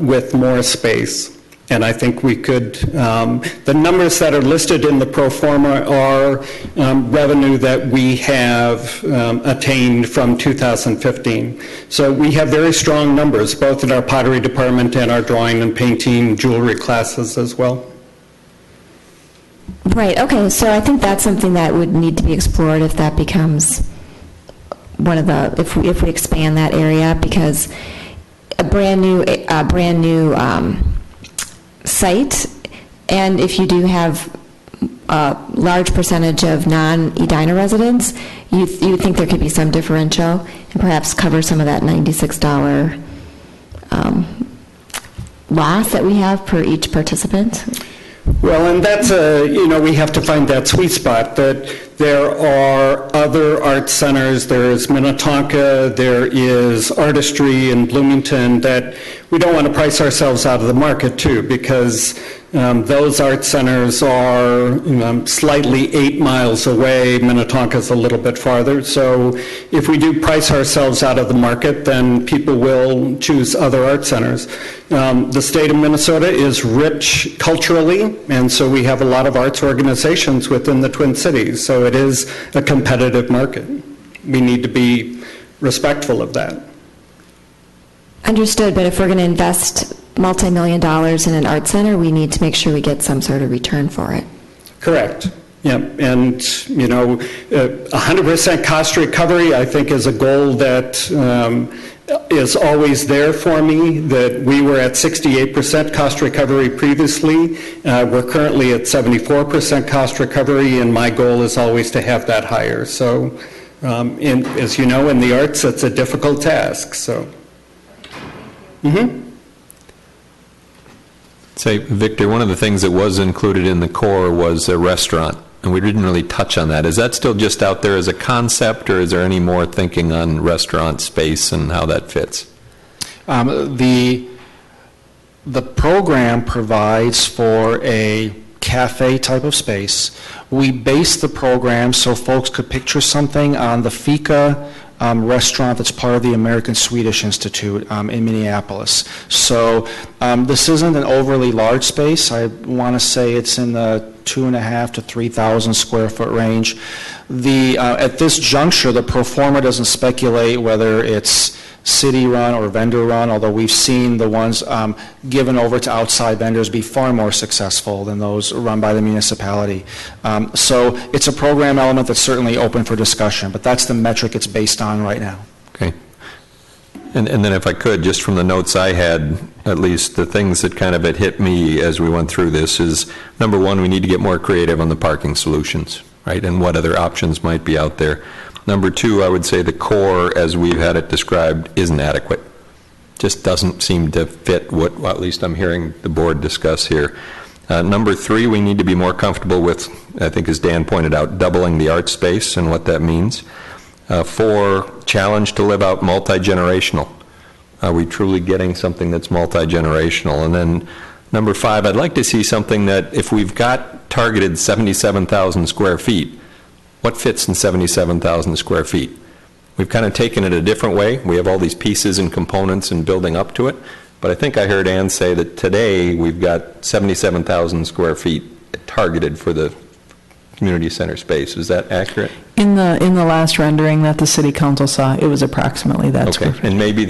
Speaker 13: with more space. And I think we could, the numbers that are listed in the pro forma are revenue that we have attained from 2015. So we have very strong numbers, both in our pottery department and our drawing and painting jewelry classes as well.
Speaker 8: Right, okay, so I think that's something that would need to be explored if that becomes one of the, if we expand that area, because a brand new site, and if you do have a large percentage of non-Edina residents, you think there could be some differential and perhaps cover some of that $96 loss that we have per each participant?
Speaker 13: Well, and that's we have to find that sweet spot, that there are other art centers, there is Minnetonka, there is Artistry in Bloomington, that we don't want to price ourselves out of the market too, because those art centers are slightly 8 miles away. Minnetonka's a little bit farther. So if we do price ourselves out of the market, then people will choose other art centers. The state of Minnesota is rich culturally, and so we have a lot of arts organizations within the Twin Cities. So it is a competitive market. We need to be respectful of that.
Speaker 8: Understood, but if we're going to invest multi-million dollars in an art center, we need to make sure we get some sort of return for it.
Speaker 13: Correct. Yeah, and 100% cost recovery, I think, is a goal that is always there for me. That we were at 68% cost recovery previously. We're currently at 74% cost recovery, and my goal is always to have that higher. So, as you know, in the arts, it's a difficult task. So.
Speaker 4: Say, Victor, one of the things that was included in the core was a restaurant, and we didn't really touch on that. Is that still just out there as a concept, or is there any more thinking on restaurant space and how that fits?
Speaker 3: The program provides for a cafe type of space. We base the program so folks could picture something on the Fika restaurant that's part of the American Swedish Institute in Minneapolis. So this isn't an overly large space. I want to say it's in the 2,500 to 3,000 square foot range. At this juncture, the pro forma doesn't speculate whether it's city-run or vendor-run, although we've seen the ones given over to outside vendors be far more successful than those run by the municipality. So it's a program element that's certainly open for discussion, but that's the metric it's based on right now.
Speaker 4: Okay. And then if I could, just from the notes I had, at least the things that kind of had hit me as we went through this is, number one, we need to get more creative on the parking solutions, right, and what other options might be out there. Number two, I would say the core, as we've had it described, isn't adequate. Just doesn't seem to fit what at least I'm hearing the board discuss here. Number 3, we need to be more comfortable with, I think as Dan pointed out, doubling the art space and what that means. 4, challenge to live out multi-generational. Are we truly getting something that's multi-generational? And then number 5, I'd like to see something that if we've got targeted 77,000 square feet, what fits in 77,000 square feet? We've kind of taken it a different way. We have all these pieces and components and building up to it. But I think I heard Ann say that today we've got 77,000 square feet targeted for the community center space. Is that accurate?
Speaker 6: In the last rendering that the city council saw, it was approximately that
Speaker 4: Okay,
Speaker 6: square feet.
Speaker 4: and maybe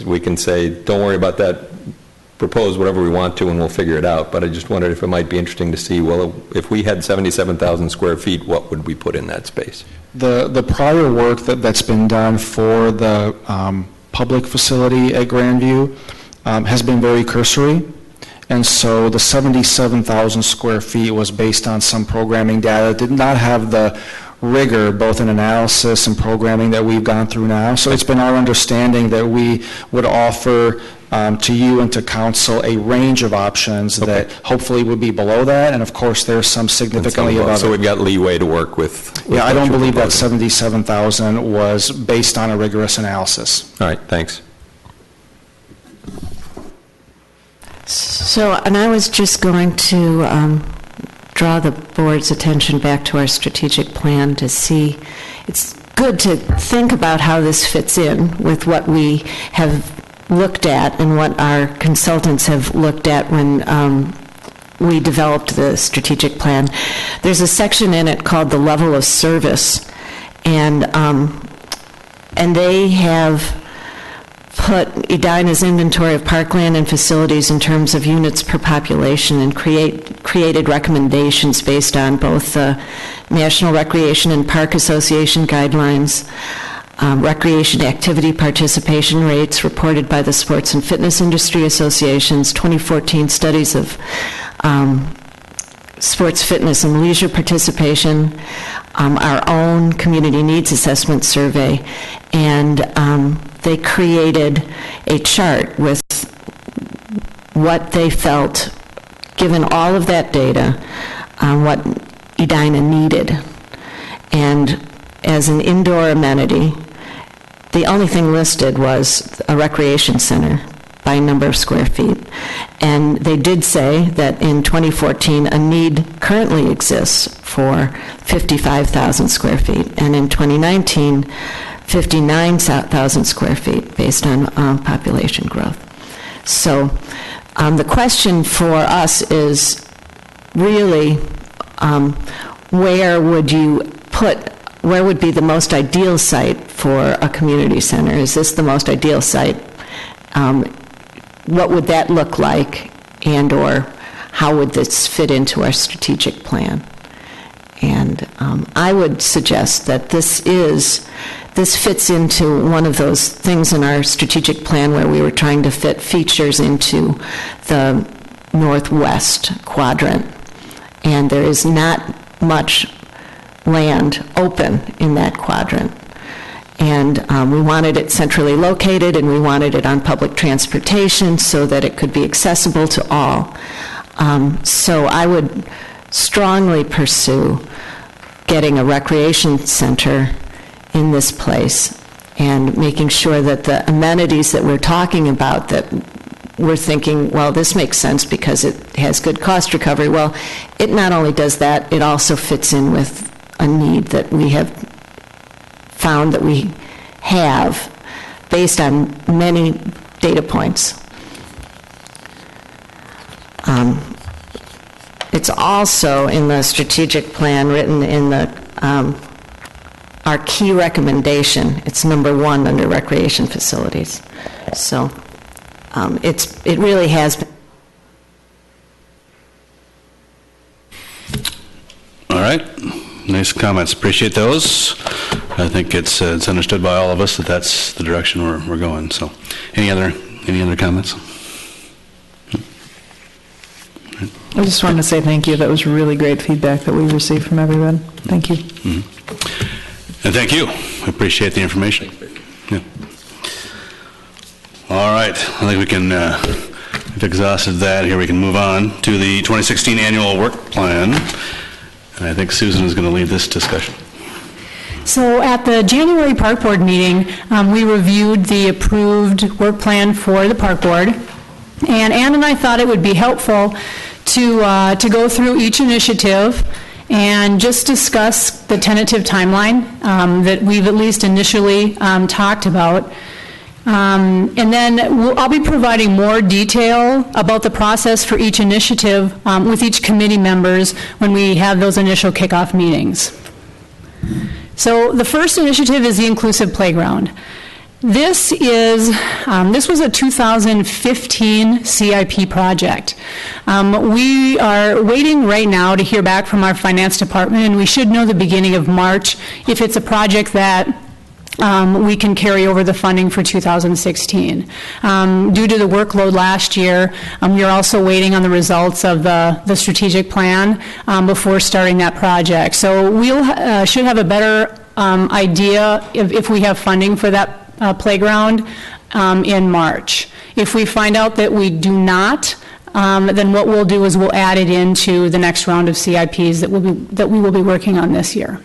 Speaker 4: we can say, don't worry about that, propose whatever we want to and we'll figure it out. But I just wondered if it might be interesting to see, well, if we had 77,000 square feet, what would we put in that space?
Speaker 3: The prior work that's been done for the public facility at Grandview has been very cursory. And so the 77,000 square feet was based on some programming data. It did not have the rigor, both in analysis and programming, that we've gone through now. So it's been our understanding that we would offer to you and to council a range of options that hopefully would be below that. And of course, there's some significantly above
Speaker 4: So
Speaker 3: it.
Speaker 4: we've got leeway to work with
Speaker 3: Yeah, I don't
Speaker 4: what you're
Speaker 3: believe that
Speaker 4: proposing.
Speaker 3: 77,000 was based on a rigorous analysis.
Speaker 4: All right, thanks.
Speaker 5: So, and I was just going to draw the board's attention back to our strategic plan to see, it's good to think about how this fits in with what we have looked at and what our consultants have looked at when we developed the strategic plan. There's a section in it called the level of service, and they have put Edina's inventory of parkland and facilities in terms of units per population and created recommendations based on both the National Recreation and Park Association guidelines, recreation activity participation rates reported by the Sports and Fitness Industry Association's 2014 studies of sports, fitness, and leisure participation, our own community needs assessment survey, and they created a chart with what they felt, given all of that data, what Edina needed. And as an indoor amenity, the only thing listed was a recreation center by number of square feet. And they did say that in 2014, a need currently exists for 55,000 square feet, and in 2019, 59,000 square feet based on population growth. So the question for us is really where would be the most ideal site for a community center? Is this the most ideal site? What would that look like, and or how would this fit into our strategic plan? And I would suggest that this fits into one of those things in our strategic plan where we were trying to fit features into the northwest quadrant. And there is not much land open in that quadrant. And we wanted it centrally located, and we wanted it on public transportation so that it could be accessible to all. So I would strongly pursue getting a recreation center in this place and making sure that the amenities that we're talking about, that we're thinking, well, this makes sense because it has good cost recovery. Well, it not only does that, it also fits in with a need that we have found that we have based on many data points. It's also in the strategic plan written in the our key recommendation. It's number 1 under recreation facilities. So it really has been.
Speaker 1: All right, nice comments, appreciate those. I think it's understood by all of us that that's the direction we're going. So, any other comments?
Speaker 6: I just wanted to say thank you. That was really great feedback that we received from everyone. Thank you.
Speaker 1: Mm-hmm. And thank you. I appreciate the information. Yeah. All right, I think we can We've exhausted that. Here we can move on to the 2016 annual work plan. And I think Susan is going to lead this discussion.
Speaker 14: So at the January Park Board meeting, we reviewed the approved work plan for the Park Board. And Ann and I thought it would be helpful to go through each initiative and just discuss the tentative timeline that we've at least initially talked about. And then I'll be providing more detail about the process for each initiative with each committee members when we have those initial kickoff meetings. So the first initiative is the Inclusive Playground. This was a 2015 CIP project. We are waiting right now to hear back from our finance department, and we should know the beginning of March if it's a project that we can carry over the funding for 2016. Due to the workload last year, we are also waiting on the results of the strategic plan before starting that project. So we'll should have a better idea if we have funding for that playground in March. If we find out that we do not, then what we'll do is we'll add it into the next round of CIPs that we will be working on this year.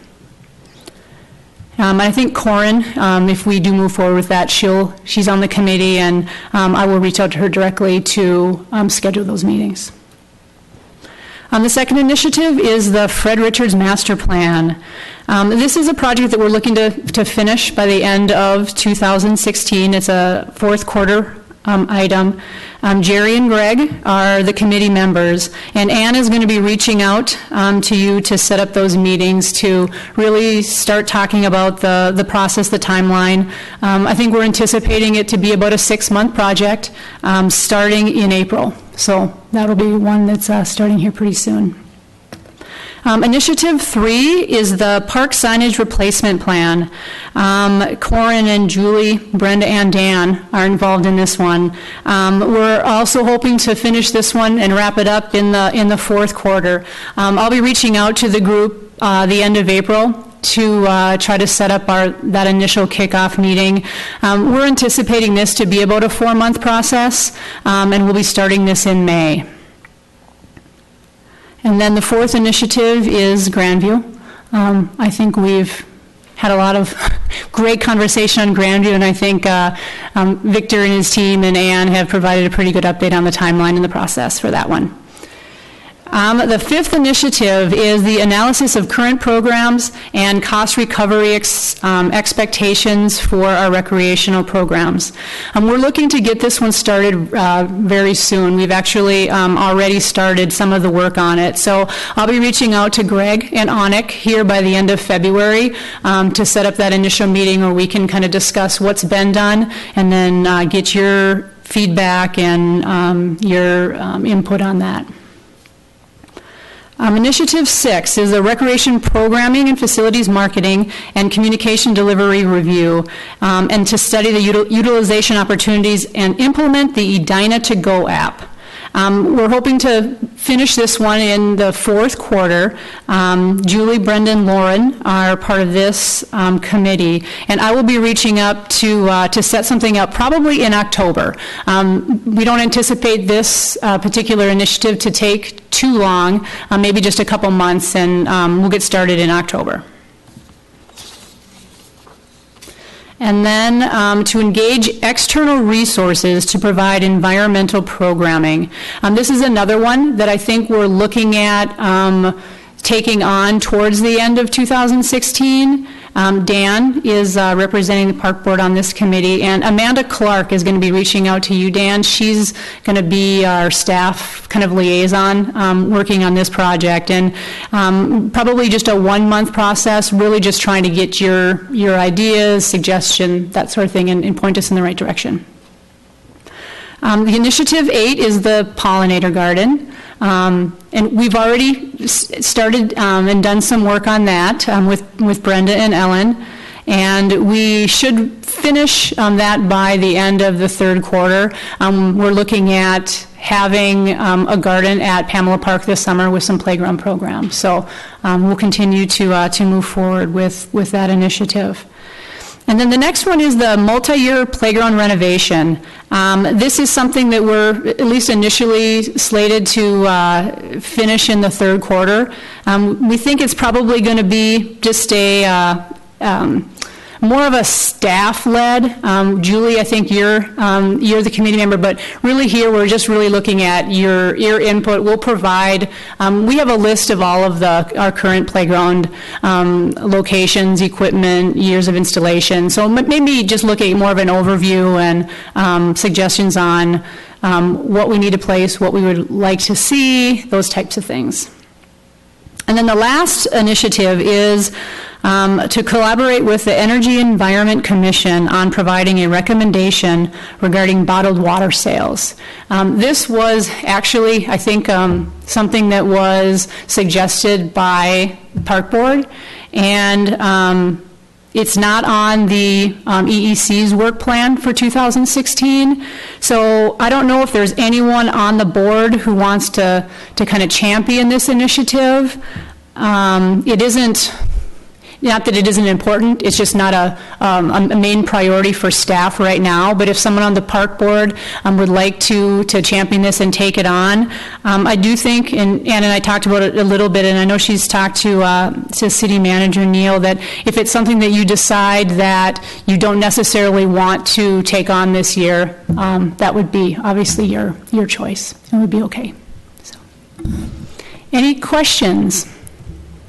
Speaker 14: I think Corin, if we do move forward with that, she's on the committee, and I will reach out to her directly to schedule those meetings. The second initiative is the Fred Richards Master Plan. This is a project that we're looking to finish by the end of 2016. It's a fourth quarter item. Jerry and Greg are the committee members, and Ann is going to be reaching out to you to set up those meetings to really start talking about the process, the timeline. I think we're anticipating it to be about a 6-month project starting in April. So that'll be one that's starting here pretty soon. Initiative 3 is the park signage replacement plan. Corin and Julie, Brenda and Dan are involved in this one. We're also hoping to finish this one and wrap it up in the fourth quarter. I'll be reaching out to the group the end of April to try to set up that initial kickoff meeting. We're anticipating this to be about a 4-month process, and we'll be starting this in May. And then the fourth initiative is Grandview. I think we've had a lot of great conversation on Grandview, and I think Victor and his team and Ann have provided a pretty good update on the timeline and the process for that one. The fifth initiative is the analysis of current programs and cost recovery expectations for our recreational programs. We're looking to get this one started very soon. We've actually already started some of the work on it. So I'll be reaching out to Greg and Onik here by the end of February to set up that initial meeting where we can kind of discuss what's been done and then get your feedback and your input on that. Initiative 6 is the Recreation Programming and Facilities Marketing and Communication Delivery Review, and to study the utilization opportunities and implement the Edina to Go app. We're hoping to finish this one in the fourth quarter. Julie, Brendan, Lauren are part of this committee, and I will be reaching up to set something up probably in October. We don't anticipate this particular initiative to take too long, maybe just a couple months, and we'll get started in October. And then to engage external resources to provide environmental programming. This is another one that I think we're looking at taking on towards the end of 2016. Dan is representing the Park Board on this committee, and Amanda Clark is going to be reaching out to you, Dan. She's going to be our staff kind of liaison working on this project, and probably just a 1-month process, really just trying to get your ideas, suggestion, that sort of thing, and point us in the right direction. The Initiative 8 is the pollinator garden. And we've already started and done some work on that with Brenda and Ellen, and we should finish that by the end of the third quarter. We're looking at having a garden at Pamela Park this summer with some playground programs. So we'll continue to move forward with that initiative. And then the next one is the multi-year playground renovation. This is something that we're at least initially slated to finish in the third quarter. We think it's probably going to be just a more of a staff-led. Julie, I think you're the committee member, but really here we're just really looking at your input. We'll provide, we have a list of all of our current playground locations, equipment, years of installation. So maybe just looking at more of an overview and suggestions on what we need to place, what we would like to see, those types of things. And then the last initiative is to collaborate with the Energy Environment Commission on providing a recommendation regarding bottled water sales. This was actually, I think, something that was suggested by the Park Board, and it's not on the EEC's work plan for 2016. So I don't know if there's anyone on the board who wants to kind of champion this initiative. It isn't, not that it isn't important, it's just not a main priority for staff right now, but if someone on the park board would like to champion this and take it on, I do think, and Ann and I talked about it a little bit, and I know she's talked to City Manager Neal, that if it's something that you decide that you don't necessarily want to take on this year, that would be obviously your choice. It would be okay. So, any questions?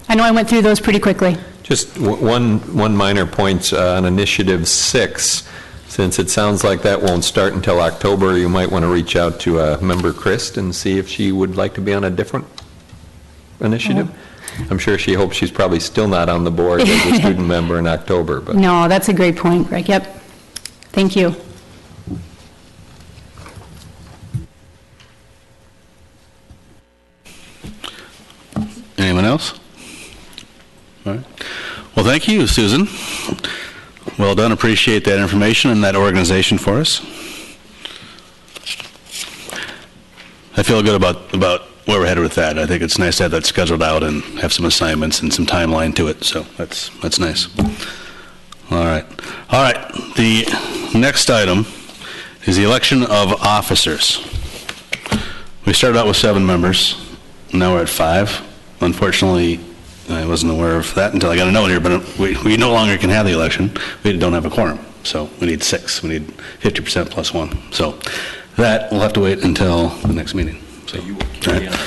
Speaker 14: I know I went through those pretty quickly.
Speaker 4: Just one minor point on Initiative 6. Since it sounds like that won't start until October, you might want to reach out to Member Christ and see if she would like to be on a different initiative. I'm sure she hopes she's probably still not on the board as a student member in October. But
Speaker 14: no, that's a great point, Greg. Yep. Thank you.
Speaker 1: Anyone else? All right. Well, thank you, Susan. Well done. Appreciate that information and that organization for us. I feel good about where we're headed with that. I think it's nice to have that scheduled out and have some assignments and some timeline to it. So that's nice. All right. All right. The next item is the election of officers. We started out with 7 members. Now we're at 5. Unfortunately, I wasn't aware of that until I got a note here, but we no longer can have the election. We don't have a quorum, so we need 6. We need 50% plus 1. So that will have to wait until the next meeting. So you will carry on.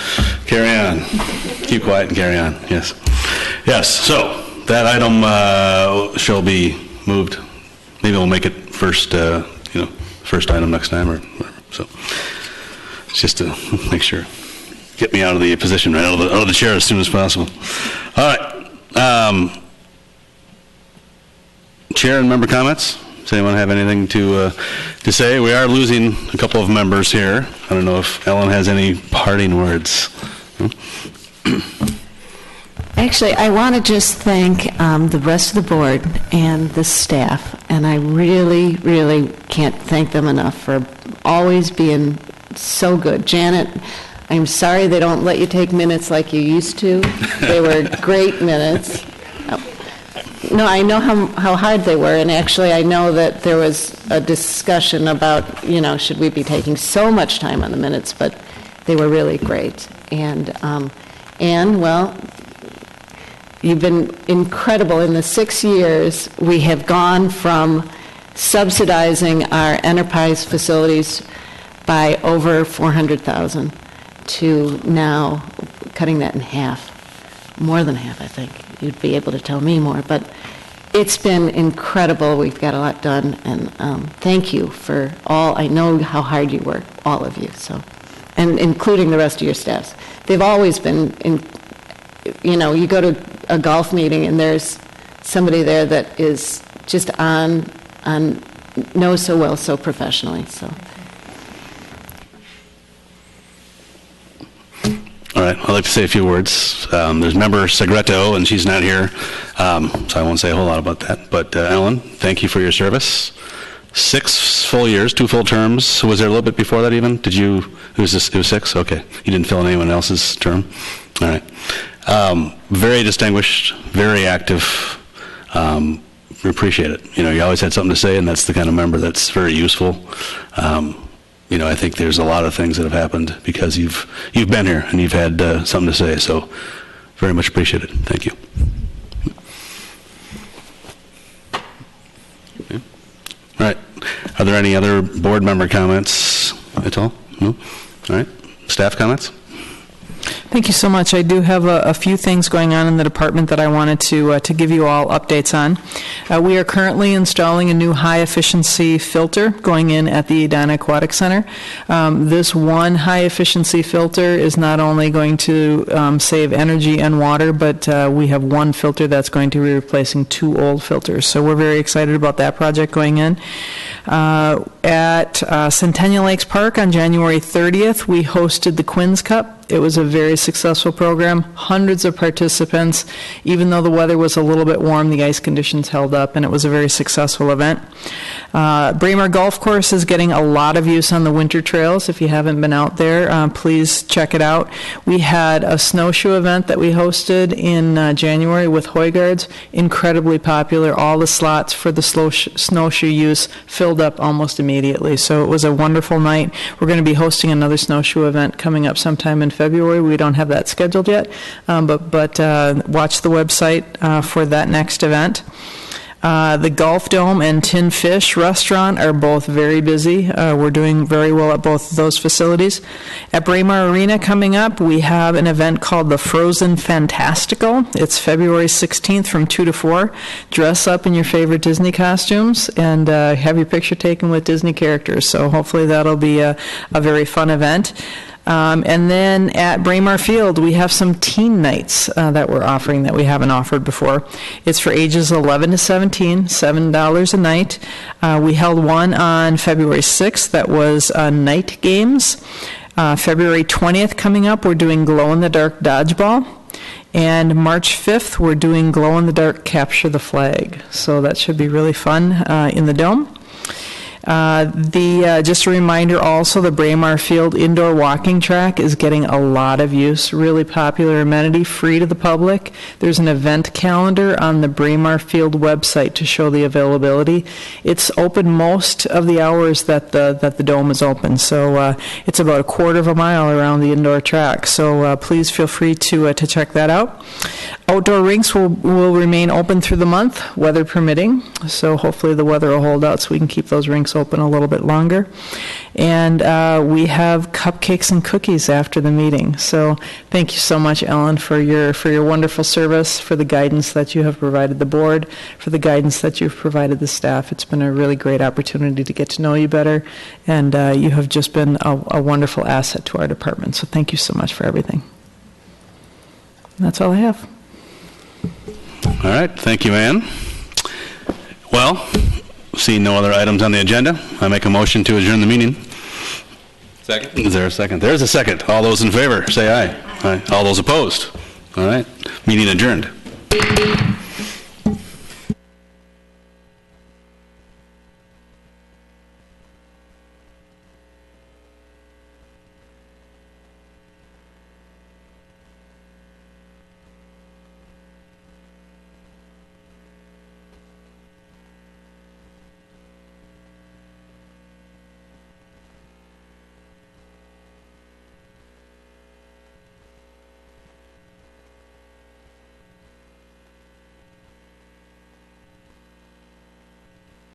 Speaker 1: Carry on. Keep quiet and carry on, yes. Yes, so that item shall be moved. Maybe we'll make it first, first item next time or whatever. So just to make sure. Get me out of the position, right, out of the chair as soon as possible. All right. Chair and member comments? Does anyone have anything to say? We are losing a couple of members here. I don't know if Ellen has any parting words.
Speaker 5: Actually, I want to just thank the rest of the board and the staff, and I really, really can't thank them enough for always being so good. Janet, I'm sorry they don't let you take minutes like you used to. They were great minutes. No, I know how hard they were, and actually I know that there was a discussion about, should we be taking so much time on the minutes, but they were really great. And well, you've been incredible. In the 6 years, we have gone from subsidizing our enterprise facilities by over $400,000 to now cutting that in half, more than half, I think. You'd be able to tell me more, but it's been incredible. We've got a lot done, and thank you for all. I know how hard you work, all of you, so, and including the rest of your staffs. They've always been, you go to a golf meeting and there's somebody there that is just knows so well, so professionally, so.
Speaker 1: All right, I'd like to say a few words. There's member Segreto, and she's not here, so I won't say a whole lot about that. But Ellen, thank you for your service. 6 full years, 2 full terms. Was there a little bit before that even? It was 6? Okay. You didn't fill in anyone else's term? All right. Very distinguished, very active, we appreciate it. You know, you always had something to say, and that's the kind of member that's very useful. You know, I think there's a lot of things that have happened because you've been here and you've had something to say, so very much appreciate it. Thank you. Okay. All right. Are there any other board member comments at all? No? All right. Staff comments?
Speaker 6: Thank you so much. I do have a few things going on in the department that I wanted to give you all updates on. We are currently installing a new high-efficiency filter going in at the Edina Aquatic Center. This one high-efficiency filter is not only going to save energy and water, but we have one filter that's going to be replacing 2 old filters. So we're very excited about that project going in. At Centennial Lakes Park on January 30th, we hosted the Quinn's Cup. It was a very successful program, hundreds of participants. Even though the weather was a little bit warm, the ice conditions held up, and it was a very successful event. Braemar Golf Course is getting a lot of use on the winter trails. If you haven't been out there, please check it out. We had a snowshoe event that we hosted in January with Hoygards, incredibly popular. All the slots for the snowshoe use filled up almost immediately, so it was a wonderful night. We're going to be hosting another snowshoe event coming up sometime in February. We don't have that scheduled yet, but watch the website for that next event. The Golf Dome and Tin Fish restaurant are both very busy. We're doing very well at both of those facilities. At Braemar Arena coming up, we have an event called the Frozen Fantastical. It's February 16th from 2 to 4. Dress up in your favorite Disney costumes and have your picture taken with Disney characters. So hopefully that'll be a very fun event. And then at Braemar Field, we have some teen nights that we're offering that we haven't offered before. It's for ages 11 to 17, $7 a night. We held one on February 6th that was night games. February 20th coming up, we're doing glow-in-the-dark dodgeball. And March 5th, we're doing glow-in-the-dark capture the flag. So that should be really fun in the Dome. Just a reminder also, the Braemar Field indoor walking track is getting a lot of use, really popular amenity, free to the public. There's an event calendar on the Braemar Field website to show the availability. It's open most of the hours that the Dome is open, so it's about a quarter of a mile around the indoor track, so please feel free to check that out. Outdoor rinks will remain open through the month, weather permitting, so hopefully the weather will hold out so we can keep those rinks open a little bit longer. And we have cupcakes and cookies after the meeting. So thank you so much, Ellen, for your wonderful service, for the guidance that you have provided the board, for the guidance that you've provided the staff. It's been a really great opportunity to get to know you better, and you have just been a wonderful asset to our department. So thank you so much for everything. And that's all I have.
Speaker 1: All right. Thank you, Ann. Well, seeing no other items on the agenda, I make a motion to adjourn the meeting.
Speaker 15: Second.
Speaker 1: Is there a second? There's a second. All those in favor, say aye. Aye. All those opposed? All right. Meeting adjourned.